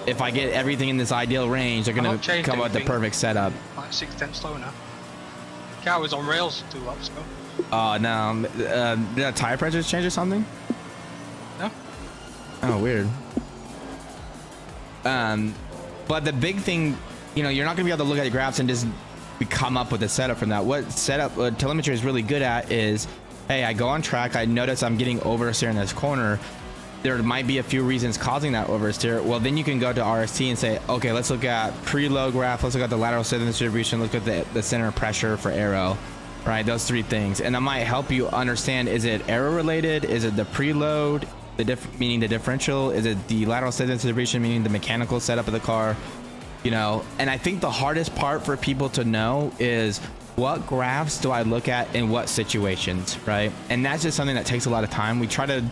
if I get everything in this ideal range, they're gonna come up with the perfect setup. Like 6 tenths slower now. Car was on rails 2 laps ago. Oh no, did that tire pressure change or something? No. Oh, weird. But the big thing, you know, you're not gonna be able to look at the graphs and just come up with a setup from that. What telemetry is really good at is, hey, I go on track, I notice I'm getting oversteer in this corner. There might be a few reasons causing that oversteer. Well, then you can go to RST and say, okay, let's look at preload graph, let's look at the lateral center distribution, look at the center center for aero, right? Those three things, and that might help you understand: is it aero related? Is it the preload, meaning the differential? Is it the lateral center distribution, meaning the mechanical setup of the car? You know, and I think the hardest part for people to know is, what graphs do I look at in what situations, right? And that's just something that takes a lot of time. We try to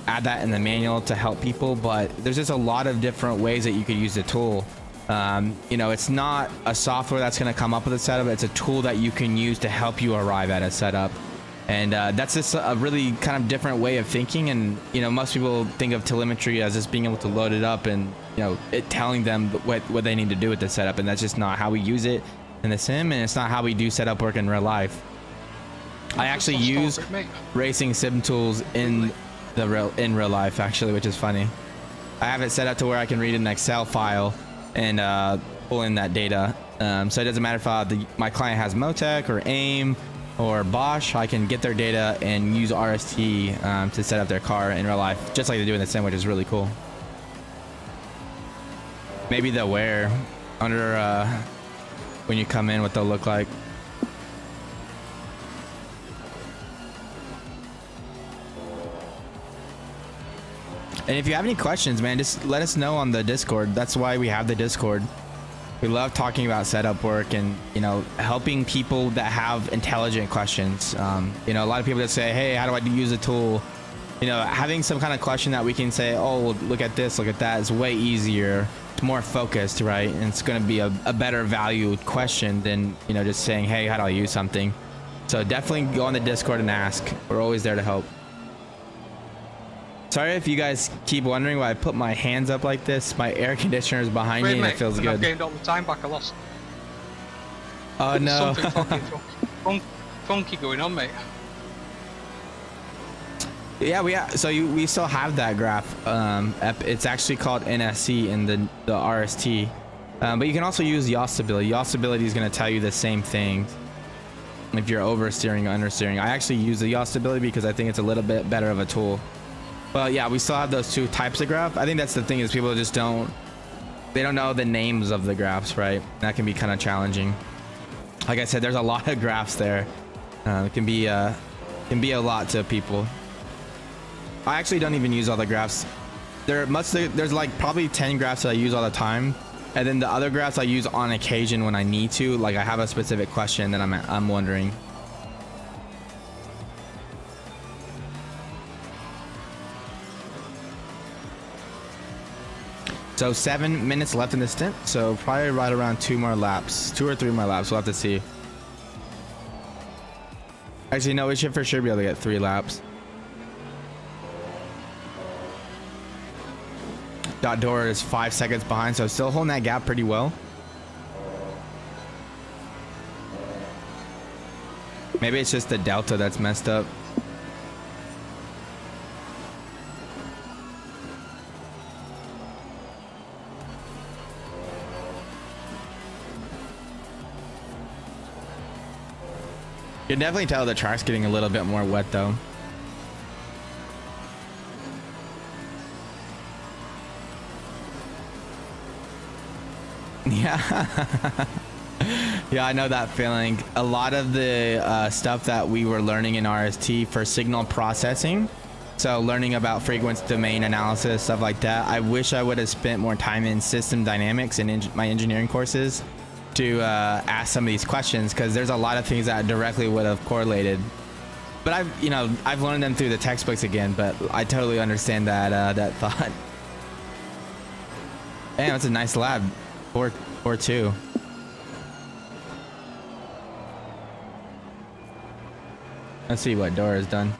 add that in the manual to help people, but there's just a lot of different ways that you could use the tool. You know, it's not a software that's going to come up with a setup. It's a tool that you can use to help you arrive at a setup. And that's just a really kind of different way of thinking. And, you know, most people think of telemetry as just being able to load it up and, you know, it telling them what they need to do with the setup. And that's just not how we use it in the sim, and it's not how we do setup work in real life. I actually use RacingSimTools in real life, actually, which is funny. I have it set up to where I can read an Excel file and pull in that data. So it doesn't matter if my client has Motec or AIM or Bosch, I can get their data and use RST to set up their car in real life, just like they do in the sim, which is really cool. Maybe they'll wear under when you come in, what they'll look like. And if you have any questions, man, just let us know on the Discord. That's why we have the Discord. We love talking about setup work and, you know, helping people that have intelligent questions. You know, a lot of people that say, hey, how do I use a tool? You know, having some kind of question that we can say, oh, well, look at this, look at that, is way easier. It's more focused, right? And it's going to be a better valued question than, you know, just saying, hey, how do I use something? So definitely go on the Discord and ask. We're always there to help. Sorry if you guys keep wondering why I put my hands up like this. My air conditioner is behind me and it feels good. I've gained all the time back I lost. Oh no. Something funky going on, mate. Yeah, so we still have that graph. It's actually called NSC in the RST. But you can also use yaw stability. Yaw stability is going to tell you the same thing if you're oversteering or understeering. I actually use the yaw stability because I think it's a little bit better of a tool. Well, yeah, we still have those two types of graph. I think that's the thing, is people just don't know the names of the graphs, right? That can be kind of challenging. Like I said, there's a lot of graphs there. It can be a lot to people. I actually don't even use all the graphs. There's like probably 10 graphs that I use all the time, and then the other graphs I use on occasion when I need to. Like I have a specific question that I'm wondering. So 7 minutes left in the stint, so probably right around 2 or 3 more laps. We'll have to see. Actually, no, we should for sure be able to get 3 laps. Dot door is 5 seconds behind, so still holding that gap pretty well. Maybe it's just the delta that's messed up. You can definitely tell the track's getting a little bit more wet though. Yeah. Yeah, I know that feeling. A lot of the stuff that we were learning in RST for signal processing, so learning about frequency domain analysis, stuff like that, I wish I would have spent more time in system dynamics in my engineering courses to ask some of these questions, because there's a lot of things that directly would have correlated. But I've learned them through the textbooks again, but I totally understand that thought. Damn, it's a nice lab. 4.2. Let's see what Dora has done.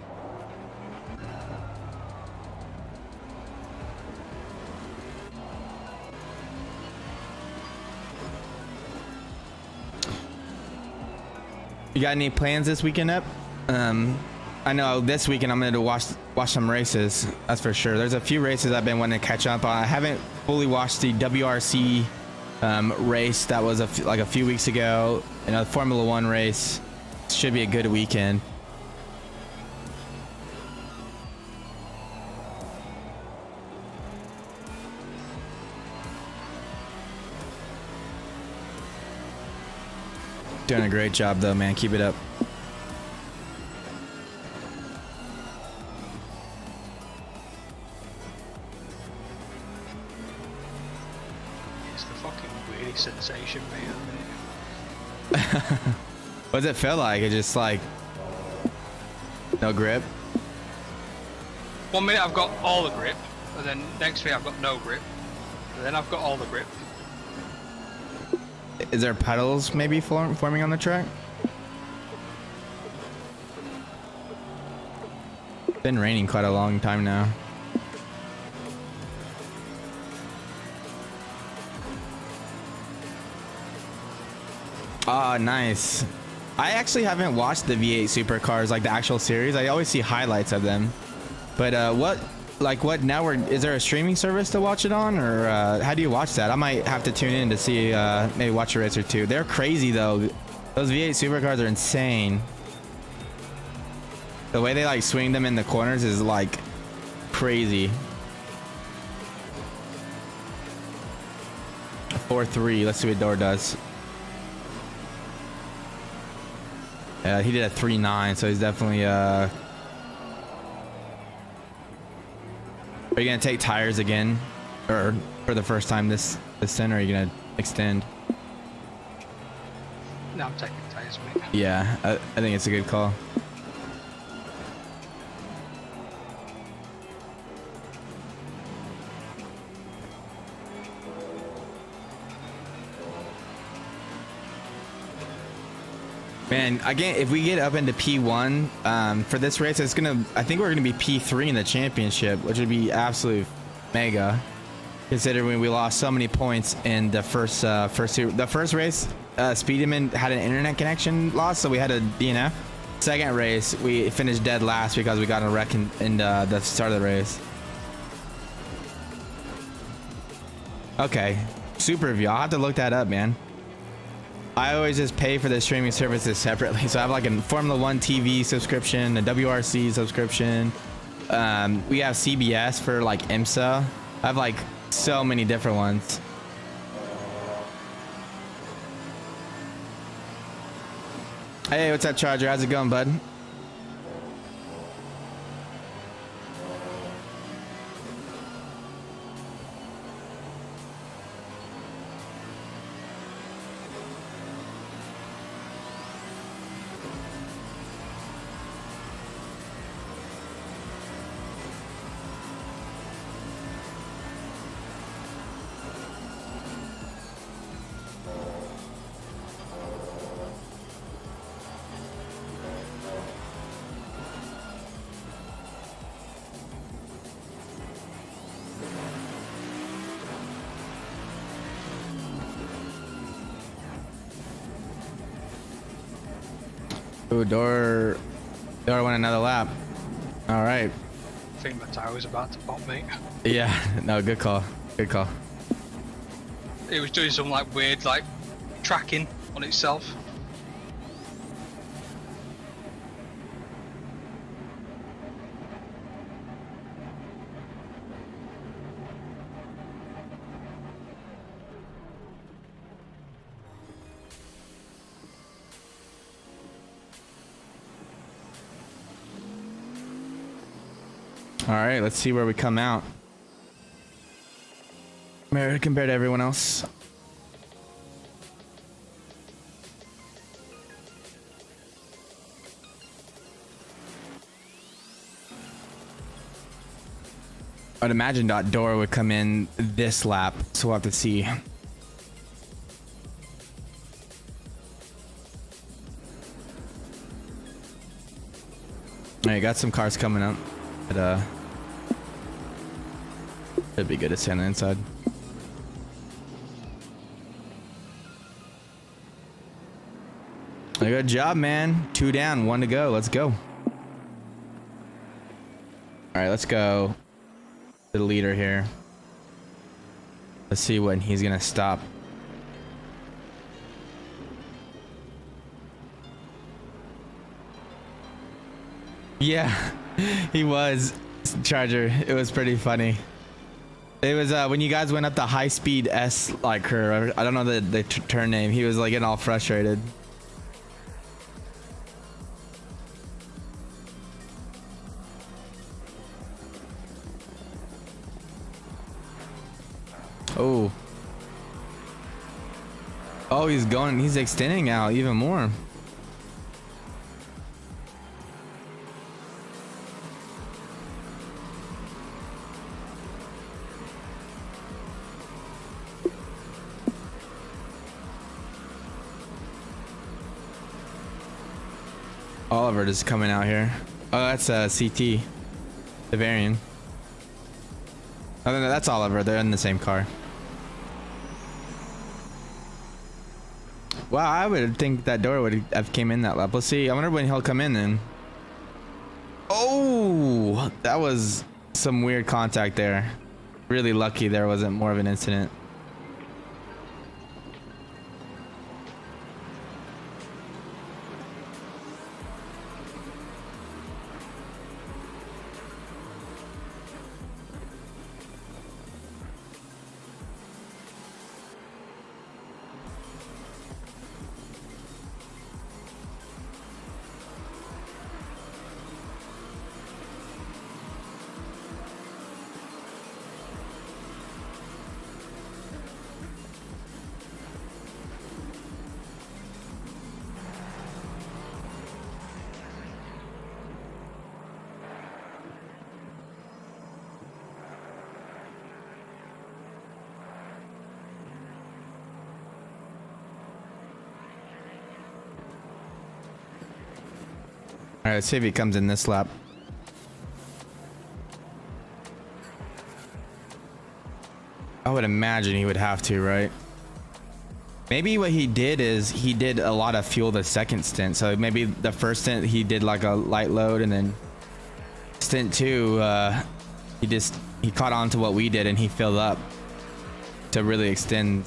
You got any plans this weekend up? I know this weekend I'm going to watch some races. That's for sure. There's a few races I've been wanting to catch up on. I haven't fully watched the WRC race that was like a few weeks ago. You know, the Formula One race. Should be a good weekend. Doing a great job though, man. Keep it up. It's the fucking weirdest sensation, mate. What does it feel like? It just like no grip. 1 minute I've got all the grip, and then next minute I've got no grip, and then I've got all the grip. Is there puddles maybe forming on the track? Been raining quite a long time now. Ah, nice. I actually haven't watched the V8 supercars, like the actual series. I always see highlights of them. But what network, is there a streaming service to watch it on, or how do you watch that? I might have to tune in to see, maybe watch a race or two. They're crazy though. Those V8 supercars are insane. The way they like swing them in the corners is like crazy. 4.3. Let's see what Door does. He did a 3.9, so he's definitely Are you gonna take tires again, or for the first time this stint, or are you gonna extend? No, I'm taking tires, mate. Yeah, I think it's a good call. Man, again, if we get up into P1 for this race, it's gonna. I think we're gonna be P3 in the championship, which would be absolute mega, considering we lost so many points in the first race. Speedman had an internet connection loss, so we had a DNF. Second race, we finished dead last because we got in a wreck in the start of the race. Okay, super view. I'll have to look that up, man. I always just pay for the streaming services separately. So I have like a Formula One TV subscription, a WRC subscription. We have CBS for like IMSA. I have like so many different ones. Hey, what's up, Charger? How's it going, bud? Ooh, Door went another lap. All right. I think my tire was about to pop, mate. Yeah, no, good call. Good call. It was doing some like weird like tracking on itself. All right, let's see where we come out compared to everyone else. I'd imagine Door would come in this lap, so we'll have to see. All right, got some cars coming up. But, it'd be good to stand on the inside. Good job, man. 2 down, 1 to go. Let's go. All right, let's go to the leader here. Let's see when he's gonna stop. Yeah, he was. Charger. It was pretty funny. It was when you guys went up the high speed S like curve. I don't know the turn name. He was like getting all frustrated. Oh. Oh, he's extending out even more. Oliver is coming out here. Oh, that's CT, Bavarian. Oh, no, that's Oliver. They're in the same car. Wow, I would think that door would have came in that lap. Let's see. I wonder when he'll come in then. Oh, that was some weird contact there. Really lucky there wasn't more of an incident. All right, let's see if he comes in this lap. I would imagine he would have to, right? Maybe what he did is he did a lot of fuel the second stint. So maybe the first stint he did like a light load, and then stint 2, he caught on to what we did and he filled up to really extend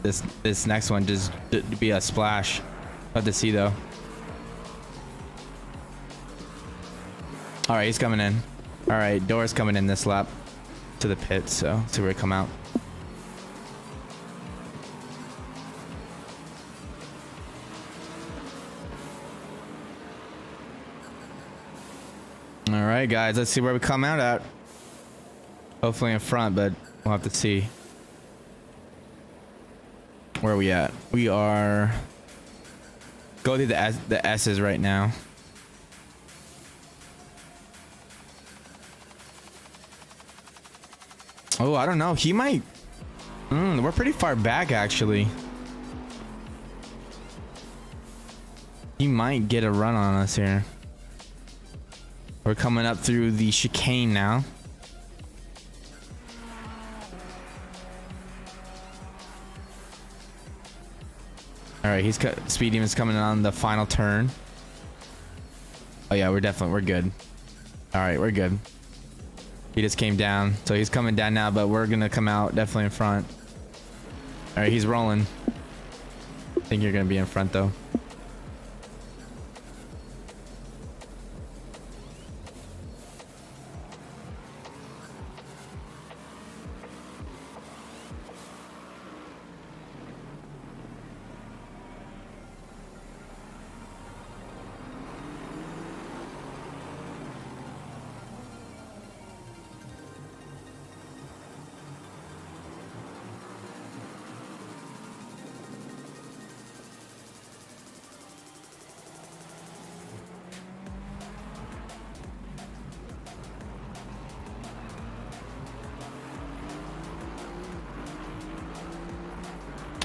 this next one just to be a splash. Love to see though. All right, he's coming in. All right, Dora's coming in this lap to the pit, so see where he come out. All right, guys, let's see where we come out at. Hopefully in front, but we'll have to see. Where are we at? We are go through the S's right now. Oh, I don't know. He might. We're pretty far back, actually. He might get a run on us here. We're coming up through the chicane now. All right, Speed Demon's coming on the final turn. Oh yeah, we're good. All right, we're good. He just came down, so he's coming down now, but we're gonna come out definitely in front. All right, he's rolling. I think you're gonna be in front though.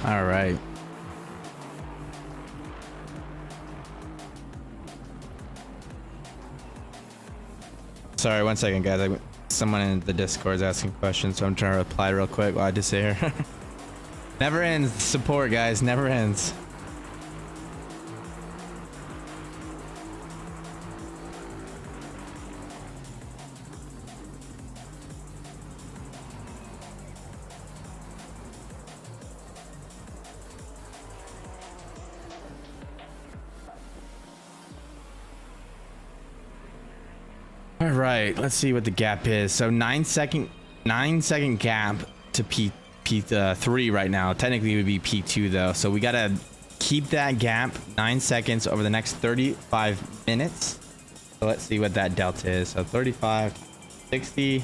All right. Sorry, 1 second, guys. Someone in the Discord is asking questions, so I'm trying to reply real quick while I just sit here. Never ends. Support, guys. Never ends. right, let's see what the gap is. So 9 second gap to P3 right now. Technically it would be P2 though. So we gotta keep that gap 9 seconds over the next 35 minutes. So let's see what that delta is. So 35, 60.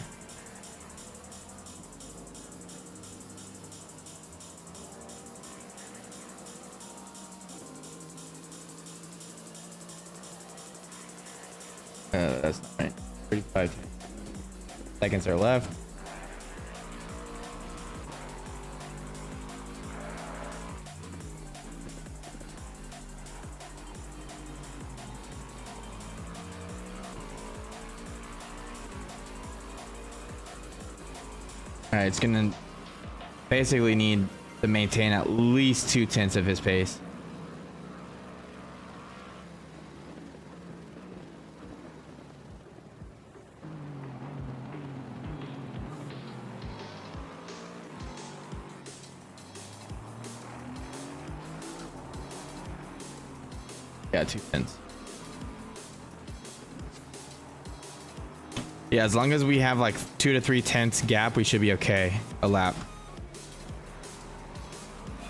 That's not right. 35 seconds are left. All right, it's gonna basically need to maintain at least 2/10 of his pace. Yeah, 2/10. Yeah, as long as we have like 2 to 3 tenths gap, we should be okay. A lap.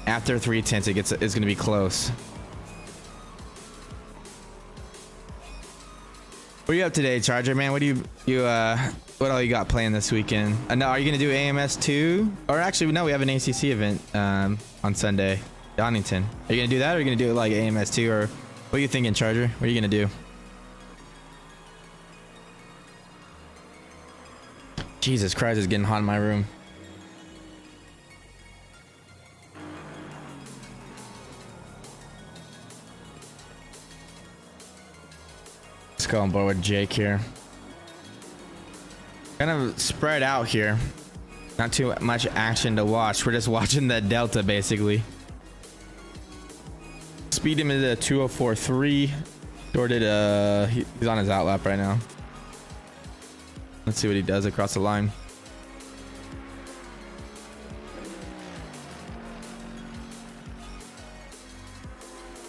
After 3 tenths, it's gonna be close. What are you up today, Charger man? What do what all you got playing this weekend? No, are you gonna do AMS 2? Or actually, no, we have an ACC event on Sunday, Donington. Are you gonna do that, or are you gonna do it like AMS 2, or what are you thinking, Charger? What are you gonna do? Jesus Christ, it's getting hot in my room. Let's go on board with Jake here. Kind of spread out here. Not too much action to watch. We're just watching the delta basically. Speed him into 204.3. Sorted, he's on his outlap right now. Let's see what he does across the line.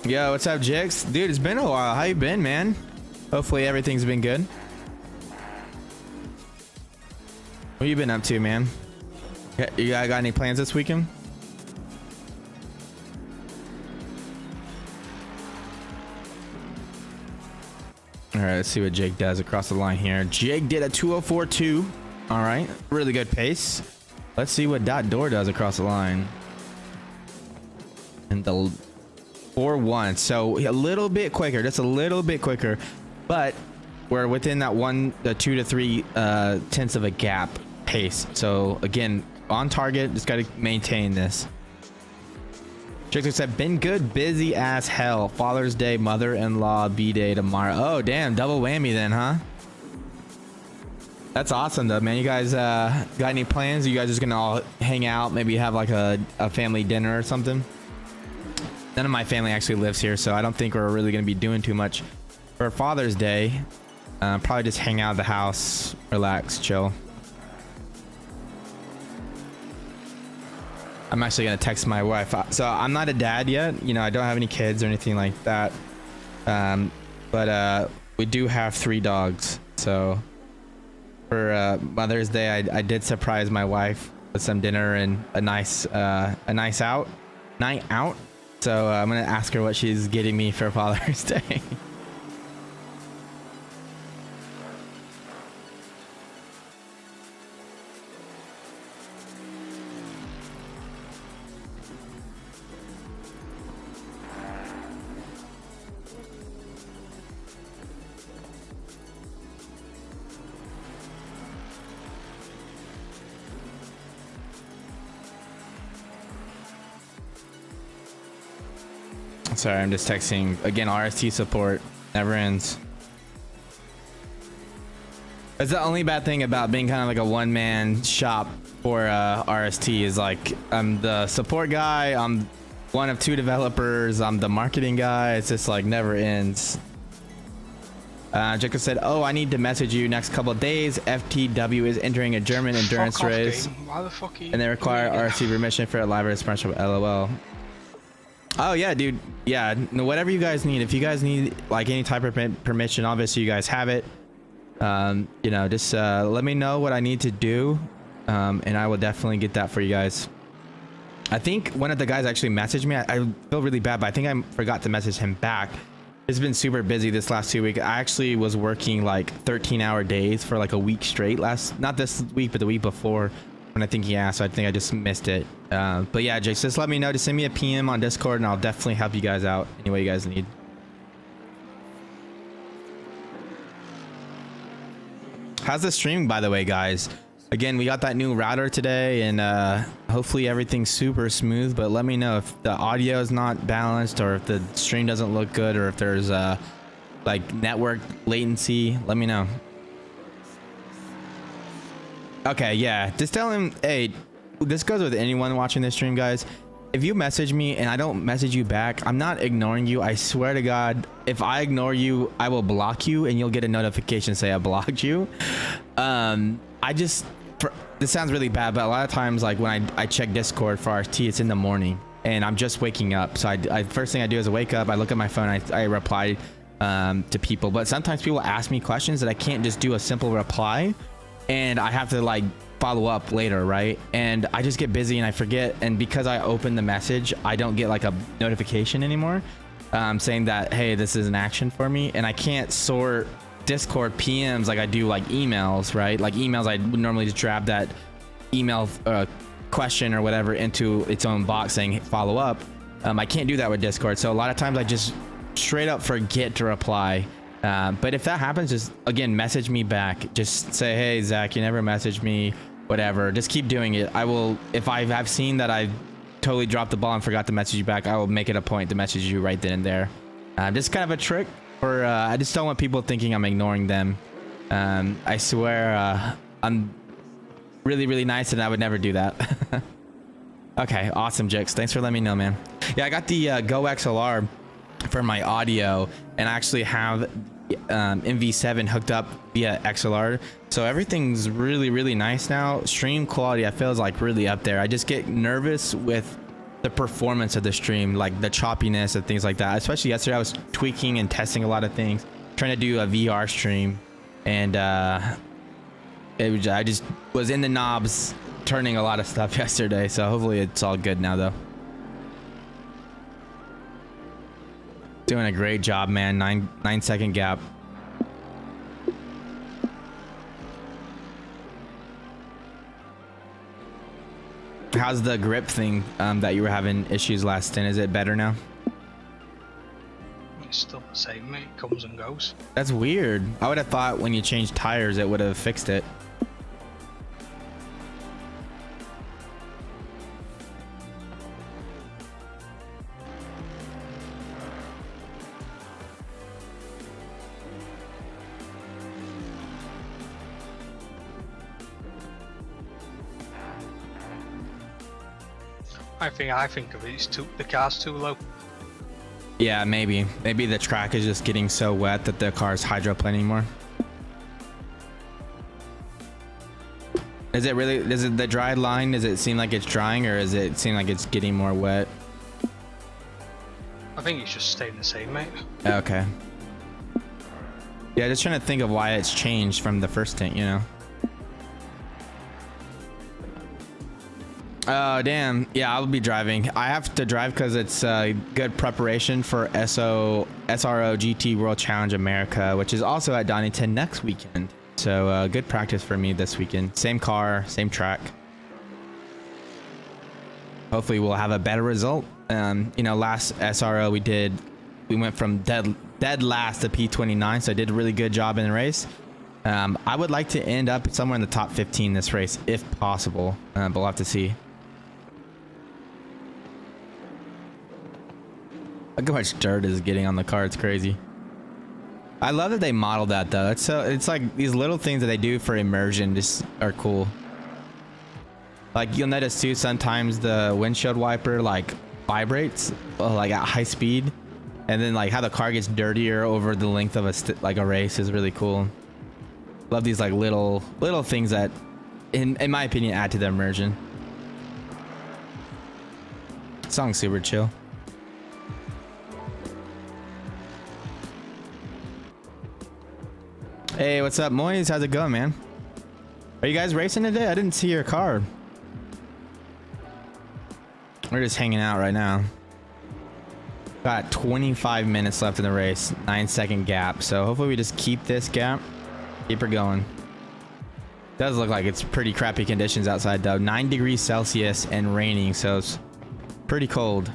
Yo, what's up, Jix? Dude, it's been a while. How you been, man? Hopefully everything's been good. What you been up to, man? You got any plans this weekend? All right, let's see what Jake does across the line here. Jake did a 204.2. All right, really good pace. Let's see what Dot Door does across the line. And the 4.1, so a little bit quicker, just a little bit quicker, but we're within that 2 to 3 tenths of a gap pace. So again, on target, just got to maintain this. Jake said, been good, busy as hell. Father's Day, mother-in-law B-Day tomorrow. Oh, damn, double whammy then, huh? That's awesome though, man. You guys got any plans? You guys just gonna all hang out, maybe have like a family dinner or something? None of my family actually lives here, so I don't think we're really gonna be doing too much for Father's Day. Probably just hang out at the house, relax, chill. I'm actually gonna text my wife. So I'm not a dad yet, you know, I don't have any kids or anything like that. But we do have 3 dogs. So for Mother's Day, I did surprise my wife with some dinner and a nice night out. So I'm gonna ask her what she's getting me for Father's Day. Sorry, I'm just texting again. RST support never ends. That's the only bad thing about being kind of like a one-man shop for RST is like I'm the support guy, I'm one of 2 developers, I'm the marketing guy. It's just like never ends. Jacob said, oh, I need to message you next couple of days. FTW is entering a German endurance race and they require RST permission for a live expression. LOL. Oh yeah, dude. Yeah, whatever you guys need. If you guys need like any type of permission, obviously you guys have it. You know, just let me know what I need to do, and I will definitely get that for you guys. I think one of the guys actually messaged me. I feel really bad, but I think I forgot to message him back. It's been super busy this last 2 weeks. I actually was working like 13-hour days for like a week straight not this week, but the week before, when I think he asked. So I think I just missed it. But yeah, Jake, just let me know. Just send me a PM on Discord, and I'll definitely help you guys out any way you guys need. How's the stream, by the way, guys? Again, we got that new router today, and hopefully everything's super smooth. But let me know if the audio is not balanced, or if the stream doesn't look good, or if there's like network latency. Let me know. Okay, yeah, just tell him, hey, this goes with anyone watching this stream, guys. If you message me and I don't message you back, I'm not ignoring you. I swear to God, if I ignore you, I will block you, and you'll get a notification say I blocked you. This sounds really bad, but a lot of times, like when I check Discord for RST, it's in the morning and I'm just waking up. So I first thing I do is I wake up, I look at my phone, I reply to people. But sometimes people ask me questions that I can't just do a simple reply, and I have to like follow up later, right? And I just get busy and I forget. And because I open the message, I don't get like a notification anymore saying that, hey, this is an action for me. And I can't sort Discord PMs like I do like emails, right? Like emails, I would normally just grab that email question or whatever into its own box saying follow up. I can't do that with Discord, so a lot of times I just straight up forget to reply. But if that happens, just again message me back. Just say, hey Zach, you never messaged me, whatever. Just keep doing it. I will, if I've seen that I totally dropped the ball and forgot to message you back, I will make it a point to message you right then and there. Just kind of a trick. Or I just don't want people thinking I'm ignoring them. I swear I'm really, really nice, and I would never do that. Okay, awesome, Jix. Thanks for letting me know, man. Yeah, I got the Go XLR for my audio, and I actually have MV7 hooked up via XLR. So everything's really, really nice now. Stream quality, I feel, is like really up there. I just get nervous with the performance of the stream, like the choppiness and things like that. Especially yesterday, I was tweaking and testing a lot of things, trying to do a VR stream, and I just was in the knobs turning a lot of stuff yesterday. So hopefully it's all good now, though. Doing a great job, man. 9-second gap. How's the grip thing that you were having issues last stint? Is it better now? It's still the same, mate. It comes and goes. That's weird. I would have thought when you changed tires it would have fixed it. I think of it, the car's too low. Yeah, maybe the track is just getting so wet that the car's hydroplaning more. Is it really, is it the dry line? Does it seem like it's drying, or does it seem like it's getting more wet? I think it's just staying the same, mate. Okay. Yeah, just trying to think of why it's changed from the first stint, you know? Oh, damn. Yeah, I'll be driving. I have to drive because it's good preparation for SRO GT World Challenge America, which is also at Donington next weekend. So good practice for me this weekend. Same car, same track. Hopefully we'll have a better result. You know, last SRO we went from dead last to P29, so I did a really good job in the race. I would like to end up somewhere in the top 15 this race if possible, but we'll have to see. Look how much dirt is getting on the car. It's crazy. I love that they modeled that though. It's like these little things that they do for immersion just are cool. Like you'll notice too, sometimes the windshield wiper like vibrates like at high speed, and then like how the car gets dirtier over the length of a race is really cool. Love these like little things that in my opinion add to the immersion. Song's super chill. Hey, what's up, Moise? How's it going, man? Are you guys racing today? I didn't see your car. We're just hanging out right now. Got 25 minutes left in the race, 9-second gap. So hopefully we just keep this gap, keep her going. Does look like it's pretty crappy conditions outside though. 9 degrees Celsius and raining, so it's pretty cold.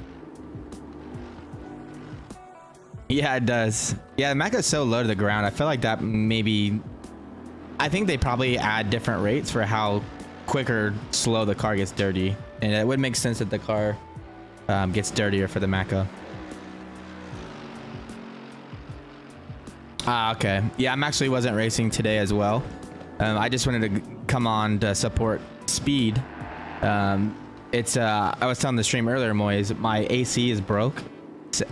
Yeah, it does. Yeah, the Mac is so low to the ground. I feel like that maybe, I think they probably add different rates for how quick or slow the car gets dirty. And it would make sense that the car gets dirtier for the Mako. Ah, okay. Yeah, I'm actually wasn't racing today as well. I just wanted to come on to support speed. I was telling the stream earlier, Moise, my AC is broke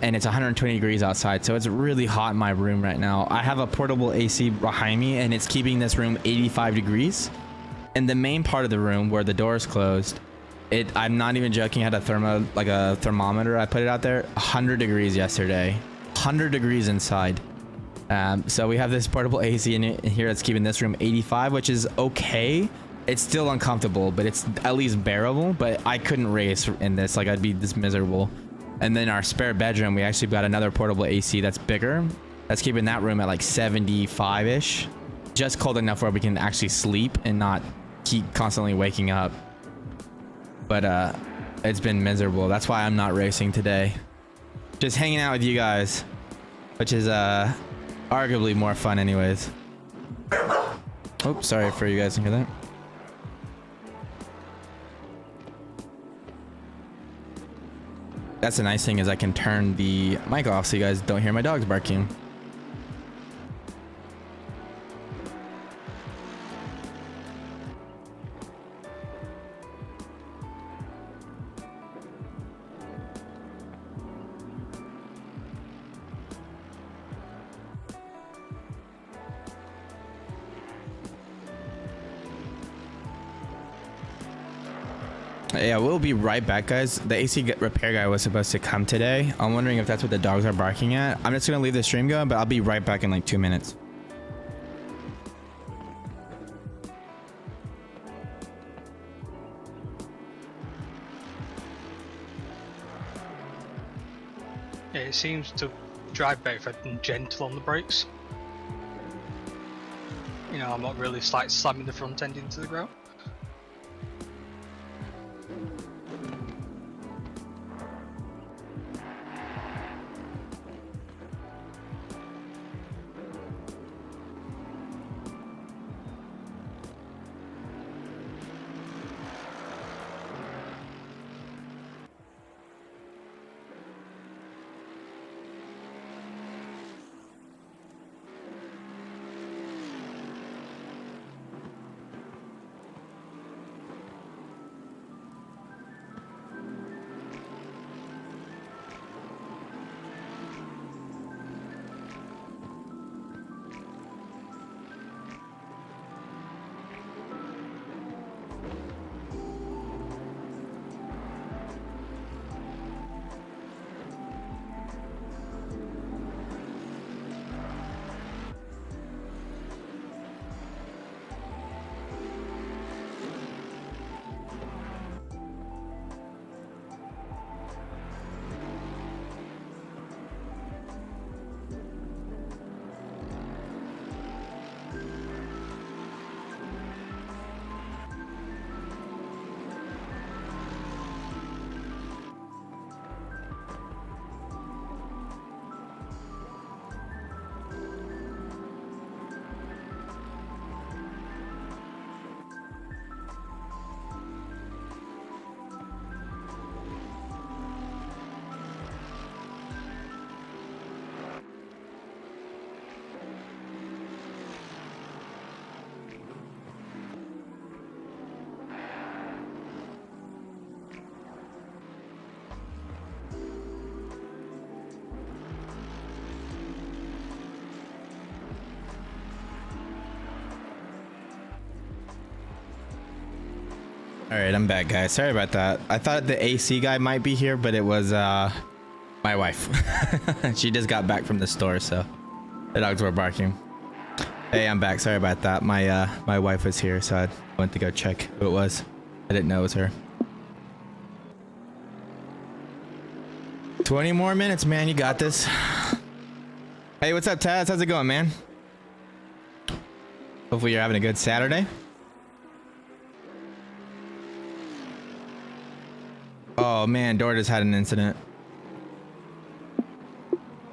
and it's 120 degrees outside, so it's really hot in my room right now. I have a portable AC behind me and it's keeping this room 85 degrees. In the main part of the room where the door is closed, I'm not even joking, had a thermometer. I put it out there, 100 degrees yesterday, 100 degrees inside. So we have this portable AC in here that's keeping this room 85, which is okay. It's still uncomfortable, but it's at least bearable. But I couldn't race in this, like I'd be this miserable. And then our spare bedroom, we actually got another portable AC that's bigger. That's keeping that room at like 75-ish. Just cold enough where we can actually sleep and not keep constantly waking up. But it's been miserable. That's why I'm not racing today. Just hanging out with you guys, which is arguably more fun anyways. Oops, sorry for you guys to hear that. That's the nice thing, is I can turn the mic off so you guys don't hear my dogs barking. Yeah, we'll be right back, guys. The AC repair guy was supposed to come today. I'm wondering if that's what the dogs are barking at. I'm just gonna leave the stream going, but I'll be right back in like 2 minutes. Yeah, it seems to drive better if I'm gentle on the brakes. You know, I'm not really like slamming the front end into the ground. All right, I'm back, guys. Sorry about that. I thought the AC guy might be here, but it was my wife. She just got back from the store, so the dogs were barking. Hey, I'm back. Sorry about that. My wife was here, so I went to go check who it was. I didn't know it was her. 20 more minutes, man. You got this. Hey, what's up, Taz? How's it going, man? Hopefully you're having a good Saturday. Oh man, Dora just had an incident.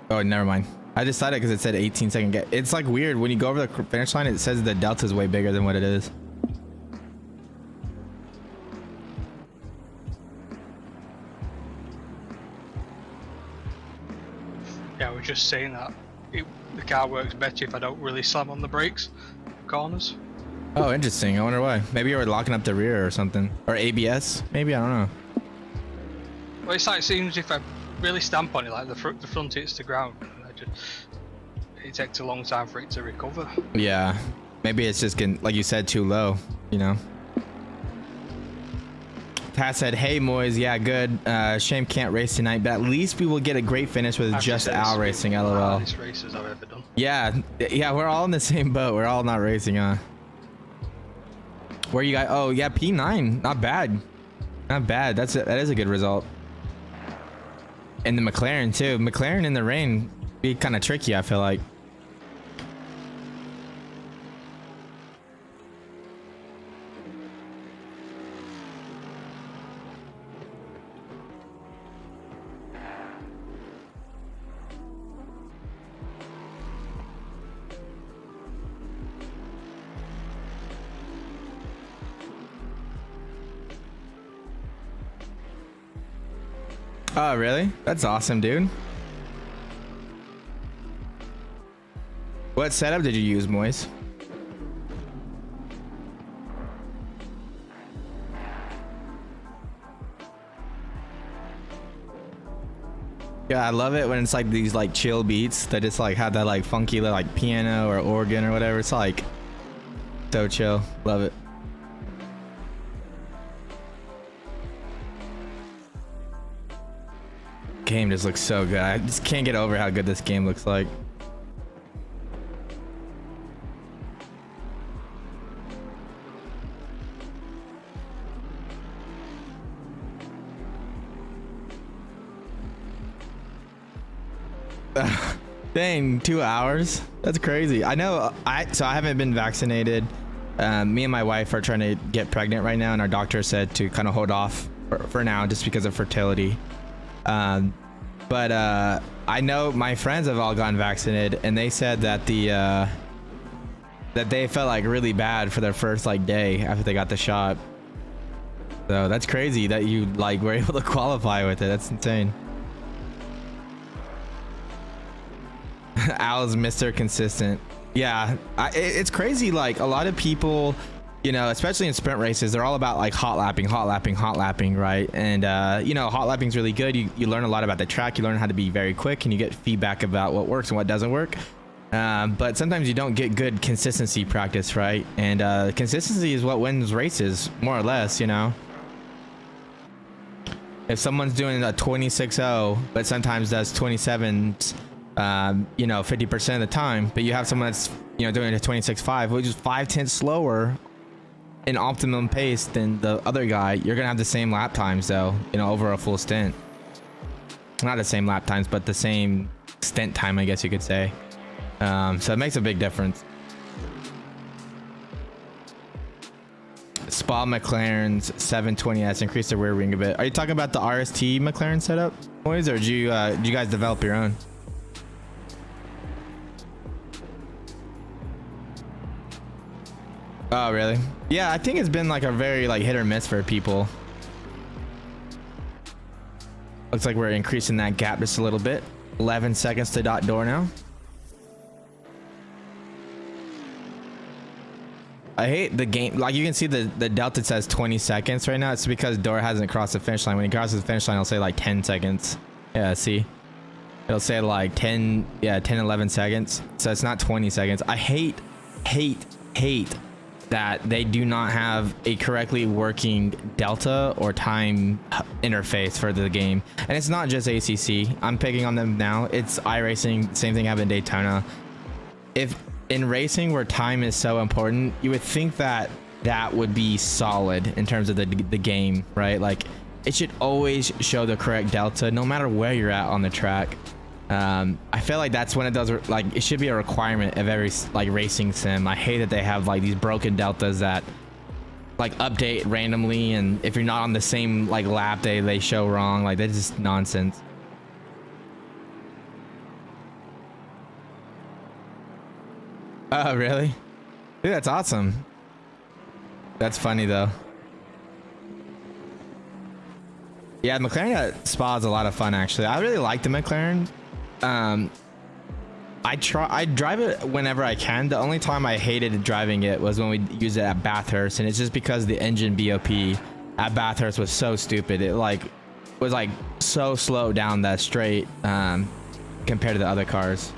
Oh, never mind. I decided because it said 18-second gap. It's like weird when you go over the finish line. It says the delta is way bigger than what it is. Yeah, I was just saying that the car works better if I don't really slam on the brakes, corners. Oh, interesting. I wonder why. Maybe you were locking up the rear or something, or ABS. Maybe, I don't know. Well, it's like it seems if I really stamp on it, like the front hits the ground, it takes a long time for it to recover. Yeah, maybe it's just getting, like you said, too low, you know. Pat said, hey Moise, yeah, good. Shame can't race tonight, but at least we will get a great finish with just Al racing, lol. Hardest races I've ever done. Yeah, we're all in the same boat. We're all not racing, huh? Where you got? Oh yeah, P9, not bad, not bad. That is a good result. And the McLaren too. McLaren in the rain be kind of tricky, I feel like. Oh, really? That's awesome, dude. What setup did you use, Moise? Yeah, I love it when it's like these like chill beats that just like have that like funky like piano or organ or whatever. It's like so chill. Love it. Game just looks so good. I just can't get over how good this game looks like. Dang, 2 hours? That's crazy. I know. So I haven't been vaccinated. Me and my wife are trying to get pregnant right now, and our doctor said to kind of hold off for now just because of fertility. But I know my friends have all gotten vaccinated, and they said that that they felt like really bad for their first like day after they got the shot. So that's crazy that you like were able to qualify with it. That's insane. Al's Mr. Consistent. Yeah, it's crazy. Like a lot of people, you know, especially in sprint races, they're all about like hot lapping, right? And you know, hot lapping is really good. You learn a lot about the track. You learn how to be very quick, and you get feedback about what works and what doesn't work. But sometimes you don't get good consistency practice, right? And consistency is what wins races, more or less, you know. If someone's doing a 26.0 but sometimes does 27s, you know, 50% of the time, but you have someone that's, you know, doing a 26.5, which is 5/10 slower in optimum pace than the other guy, you're gonna have the same lap times though, you know, over a full stint. Not the same lap times, but the same stint time, I guess you could say. So it makes a big difference. Spa McLaren's 720S increased the rear wing a bit. Are you talking about the RST McLaren setup, boys, or do you guys develop your own? Oh, really? Yeah, I think it's been like a very like hit or miss for people. Looks like we're increasing that gap just a little bit. 11 seconds to dot door now. I hate the game. Like you can see the delta says 20 seconds right now. It's because Dora hasn't crossed the finish line. When he crosses the finish line, it'll say like 10 seconds. Yeah, see? It'll say like 10, 11 seconds. So it's not 20 seconds. I hate that they do not have a correctly working delta or time interface for the game. And it's not just ACC. I'm picking on them now. It's iRacing. Same thing happened in Daytona. If in racing where time is so important, you would think that that would be solid in terms of the game, right? Like it should always show the correct delta no matter where you're at on the track. I feel like that's when it does, like it should be a requirement of every like racing sim. I hate that they have like these broken deltas that like update randomly, and if you're not on the same like lap, they show wrong. Like that's just nonsense. Oh really? Dude, that's awesome. That's funny though. Yeah, McLaren at Spa is a lot of fun actually. I really like the McLaren. I drive it whenever I can. The only time I hated driving it was when we used it at Bathurst, and it's just because the engine BOP at Bathurst was so stupid. It was like so slow down that straight compared to the other cars.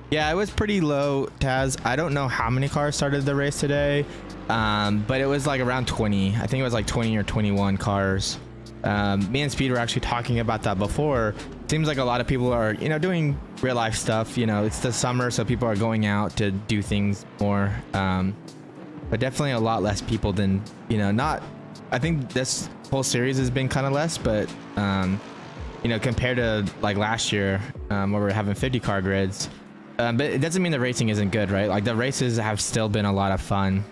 Yeah, it was pretty low, Taz. I don't know how many cars started the race today, but it was like around 20. I think it was like 20 or 21 cars. Me and Speed were actually talking about that before. Seems like a lot of people are, you know, doing real life stuff. You know, it's the summer, so people are going out to do things more. But definitely a lot less people than, you know, not. I think this whole series has been kind of less, but you know, compared to like last year, where we're having 50 car grids. But it doesn't mean the racing isn't good, right? Like the races have still been a lot of fun.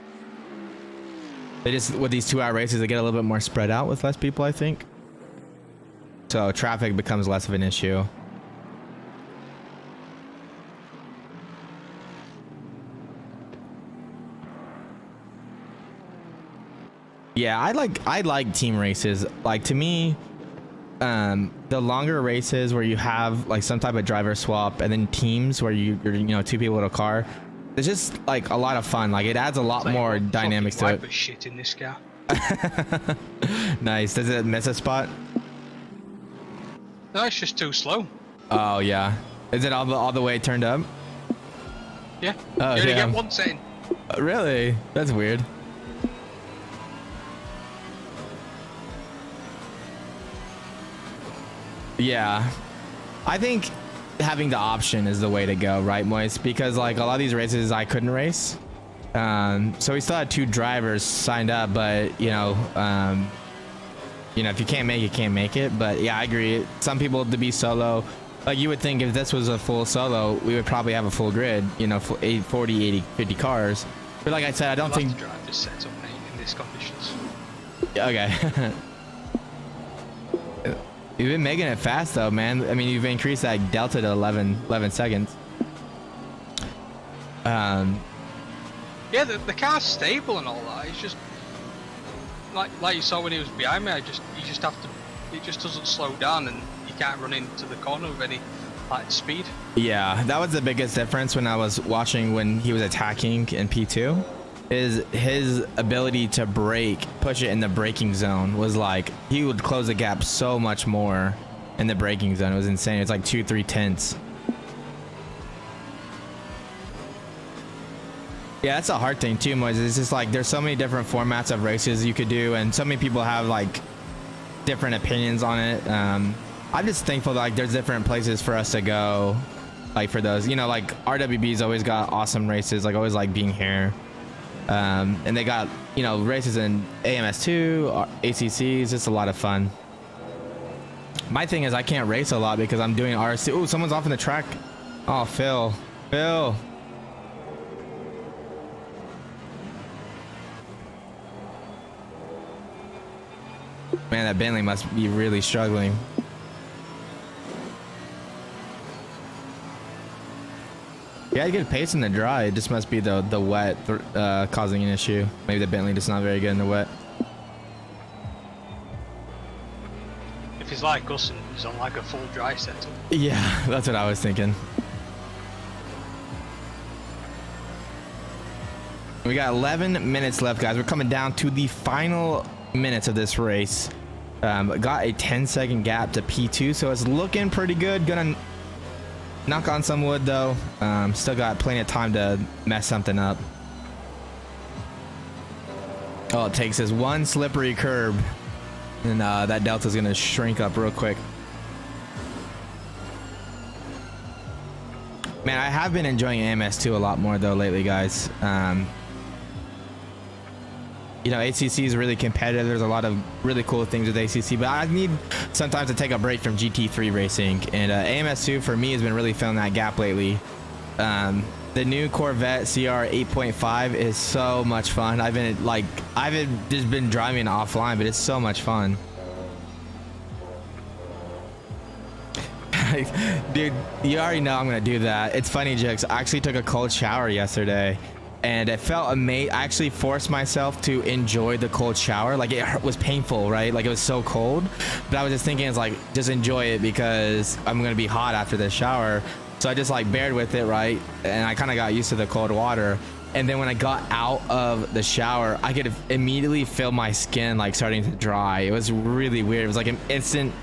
They just, with these 2-hour races, they get a little bit more spread out with less people, I think. So traffic becomes less of an issue. Yeah, I like team races. Like to me, the longer races where you have like some type of driver swap, and then teams where you're you know 2 people in a car, it's just like a lot of fun. Like it adds a lot more dynamics to it. Shit in this car. Nice. Does it miss a spot? No, it's just too slow. Oh yeah. Is it all the way turned up? Yeah. Oh, you only damn. get one setting. Really? That's weird. Yeah, I think having the option is the way to go, right, Moise? Because like a lot of these races I couldn't race, so we still had 2 drivers signed up, but you know, if you can't make it, can't make it. But yeah, I agree. Some people to be solo, like you would think if this was a full solo, we would probably have a full grid, you know, 40, 80, 50 cars. But like I said, I don't think. To drive this setup, mate, in these conditions. Okay. You've been making it fast though, man. I mean, you've increased that delta to 11 seconds. Yeah, the car's stable and all that. It's just like you saw when he was behind me. You just have to. It just doesn't slow down, and you can't run into the corner with any like speed. Yeah, that was the biggest difference when I was watching when he was attacking in P2. Is his ability to brake, push it in the braking zone was like he would close the gap so much more in the braking zone. It was insane. It's like 2-3 tenths. Yeah, that's a hard thing too, Moise. It's just like there's so many different formats of races you could do, and so many people have like different opinions on it. I'm just thankful that like there's different places for us to go, like for those, you know, like RWB's always got awesome races. Like always like being here. And they got, you know, races in AMS2, ACC. It's just a lot of fun. My thing is I can't race a lot because I'm doing RST. Oh, someone's off in the track. Oh, Phil. Man, that Bentley must be really struggling. Yeah, good pace in the dry. It just must be the wet causing an issue. Maybe the Bentley just not very good in the wet. If he's like us and he's on like a full dry setup. Yeah, that's what I was thinking. We got 11 minutes left, guys. We're coming down to the final minutes of this race. Got a 10-second gap to P2, so it's looking pretty good. Gonna knock on some wood though. Still got plenty of time to mess something up. All it takes is one slippery curb, and that delta's gonna shrink up real quick. Man, I have been enjoying AMS2 a lot more though lately, guys. You know, ACC is really competitive. There's a lot of really cool things with ACC, but I need sometimes to take a break from GT3 racing. And AMS2 for me has been really filling that gap lately. The new Corvette CR 8.5 is so much fun. I've just been driving offline, but it's so much fun. Dude, you already know I'm gonna do that. It's funny, Jix. I actually took a cold shower yesterday. And it felt amazing. I actually forced myself to enjoy the cold shower. Like, it was painful, right? Like, it was so cold. But I was just thinking, it's like, just enjoy it because I'm going to be hot after this shower. So I just like bared with it, right? And I kind of got used to the cold water. And then when I got out of the shower, I could immediately feel my skin like starting to dry. It was really weird. It was like an instant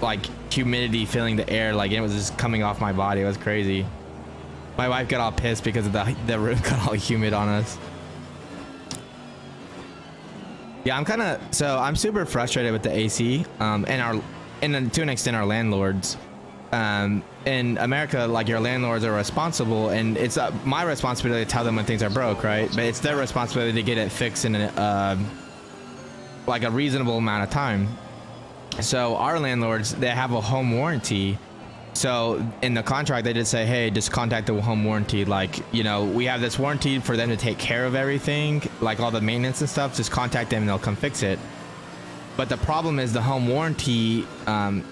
like humidity filling the air. Like, it was just coming off my body. It was crazy. My wife got all pissed because of the room got all humid on us. Yeah, I'm super frustrated with the AC and to an extent our landlords. In America, like, your landlords are responsible, and it's my responsibility to tell them when things are broke, right? But it's their responsibility to get it fixed in like a reasonable amount of time. So our landlords, they have a home warranty. So in the contract, they just say, hey, just contact the home warranty. Like, you know, we have this warranty for them to take care of everything, like all the maintenance and stuff. Just contact them and they'll come fix it. But the problem is the home warranty,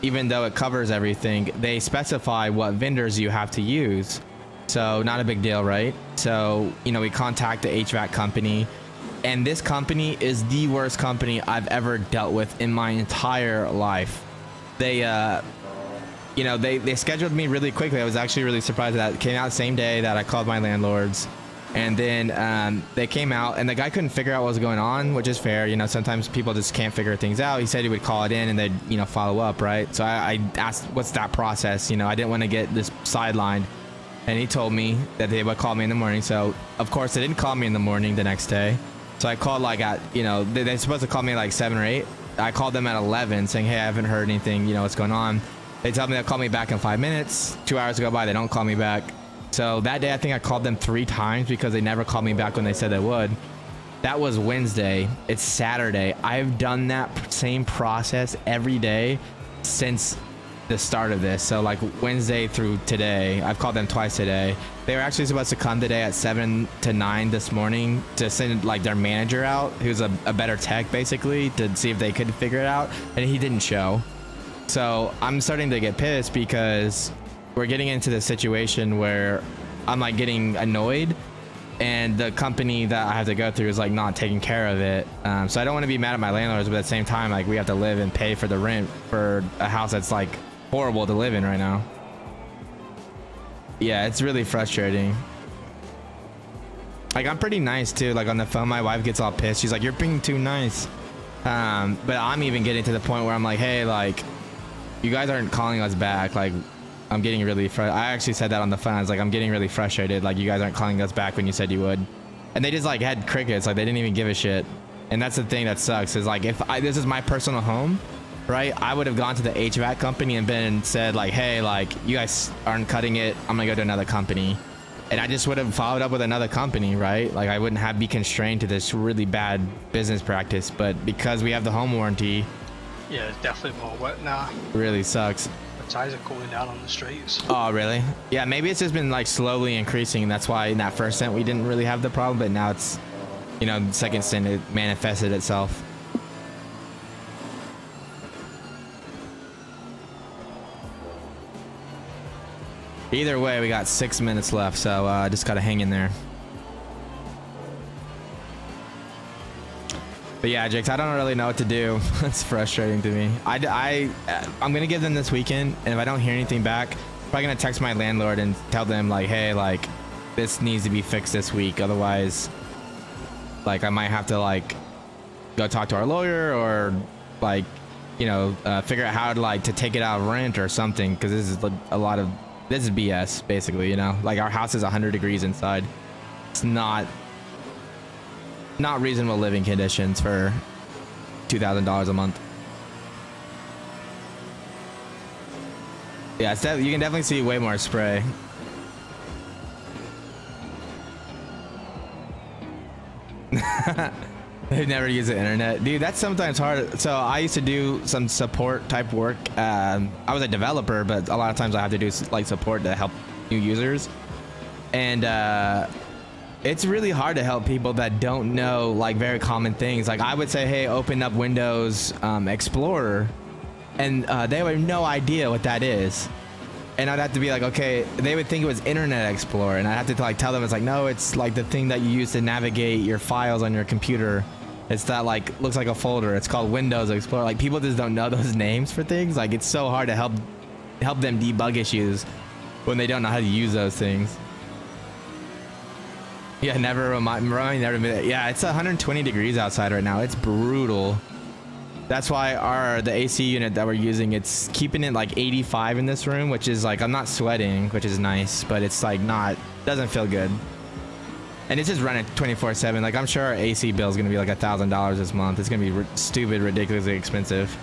even though it covers everything, they specify what vendors you have to use. So not a big deal, right? So, you know, we contact the HVAC company, and this company is the worst company I've ever dealt with in my entire life. They, you know, they scheduled me really quickly. I was actually really surprised that it came out the same day that I called my landlords. And then they came out, and the guy couldn't figure out what was going on, which is fair. You know, sometimes people just can't figure things out. He said he would call it in and they'd, you know, follow up, right? So I asked, what's that process? You know, I didn't want to get this sidelined. And he told me that they would call me in the morning. So, of course, they didn't call me in the morning the next day. So I called like at, you know, they're supposed to call me like 7 or 8. I called them at 11 saying, hey, I haven't heard anything. You know, what's going on? They tell me they'll call me back in 5 minutes. 2 hours go by, they don't call me back. So that day, I think I called them 3 times because they never called me back when they said they would. That was Wednesday. It's Saturday. I've done that same process every day since the start of this. So like Wednesday through today, I've called them twice today. They were actually supposed to come today at 7 to 9 this morning to send like their manager out, who's a better tech basically, to see if they could figure it out. And he didn't show. So I'm starting to get pissed because we're getting into the situation where I'm like getting annoyed, and the company that I have to go through is like not taking care of it. So I don't want to be mad at my landlords, but at the same time, like, we have to live and pay for the rent for a house that's like horrible to live in right now. Yeah, it's really frustrating. Like, I'm pretty nice too. Like, on the phone, my wife gets all pissed. She's like, you're being too nice. But I'm even getting to the point where I'm like, hey, like, you guys aren't calling us back. Like, I'm getting really I actually said that on the phone. I was like, I'm getting really frustrated. Like, you guys aren't calling us back when you said you would. And they just like had crickets. Like, they didn't even give a shit. And that's the thing that sucks, is like, if this is my personal home, right, I would have gone to the HVAC company and said like, hey, like, you guys aren't cutting it, I'm gonna go to another company. And I just would have followed up with another company, right? Like, I wouldn't be constrained to this really bad business practice. But because we have the home warranty, yeah, it's definitely more work now. Really sucks. Tires are cooling down on the streets. Oh, really? Yeah, maybe it's just been like slowly increasing. That's why in that first stint we didn't really have the problem, but now it's, you know, the second stint it manifested itself. Either way, we got 6 minutes left, so just gotta hang in there. But yeah, Jix, I don't really know what to do. It's frustrating to me. I'm gonna give them this weekend, and if I don't hear anything back, I'm probably gonna text my landlord and tell them like, hey, like, this needs to be fixed this week. Otherwise, like, I might have to like go talk to our lawyer, or like, you know, figure out how to like to take it out of rent or something, because this is this is BS basically. You know, like, our house is 100 degrees inside. It's not reasonable living conditions for $2,000 a month. Yeah, you can definitely see way more spray. They've never used the internet, dude. That's sometimes hard. So I used to do some support type work. I was a developer, but a lot of times I have to do like support to help new users, and it's really hard to help people that don't know like very common things. Like I would say, hey, open up Windows Explorer, and they would have no idea what that is. And I'd have to be like, okay, they would think it was Internet Explorer, and I'd have to like tell them it's like, no, it's like the thing that you use to navigate your files on your computer. It's that like looks like a folder. It's called Windows Explorer. Like people just don't know those names for things. Like it's so hard to help them debug issues when they don't know how to use those things. Yeah, never yeah, it's 120 degrees outside right now. It's brutal. That's why the AC unit that we're using, it's keeping it like 85 in this room, which is like, I'm not sweating, which is nice, but it's like doesn't feel good. And it's just running 24/7. Like I'm sure our AC bill is going to be like $1,000 this month. It's going to be stupid, ridiculously expensive.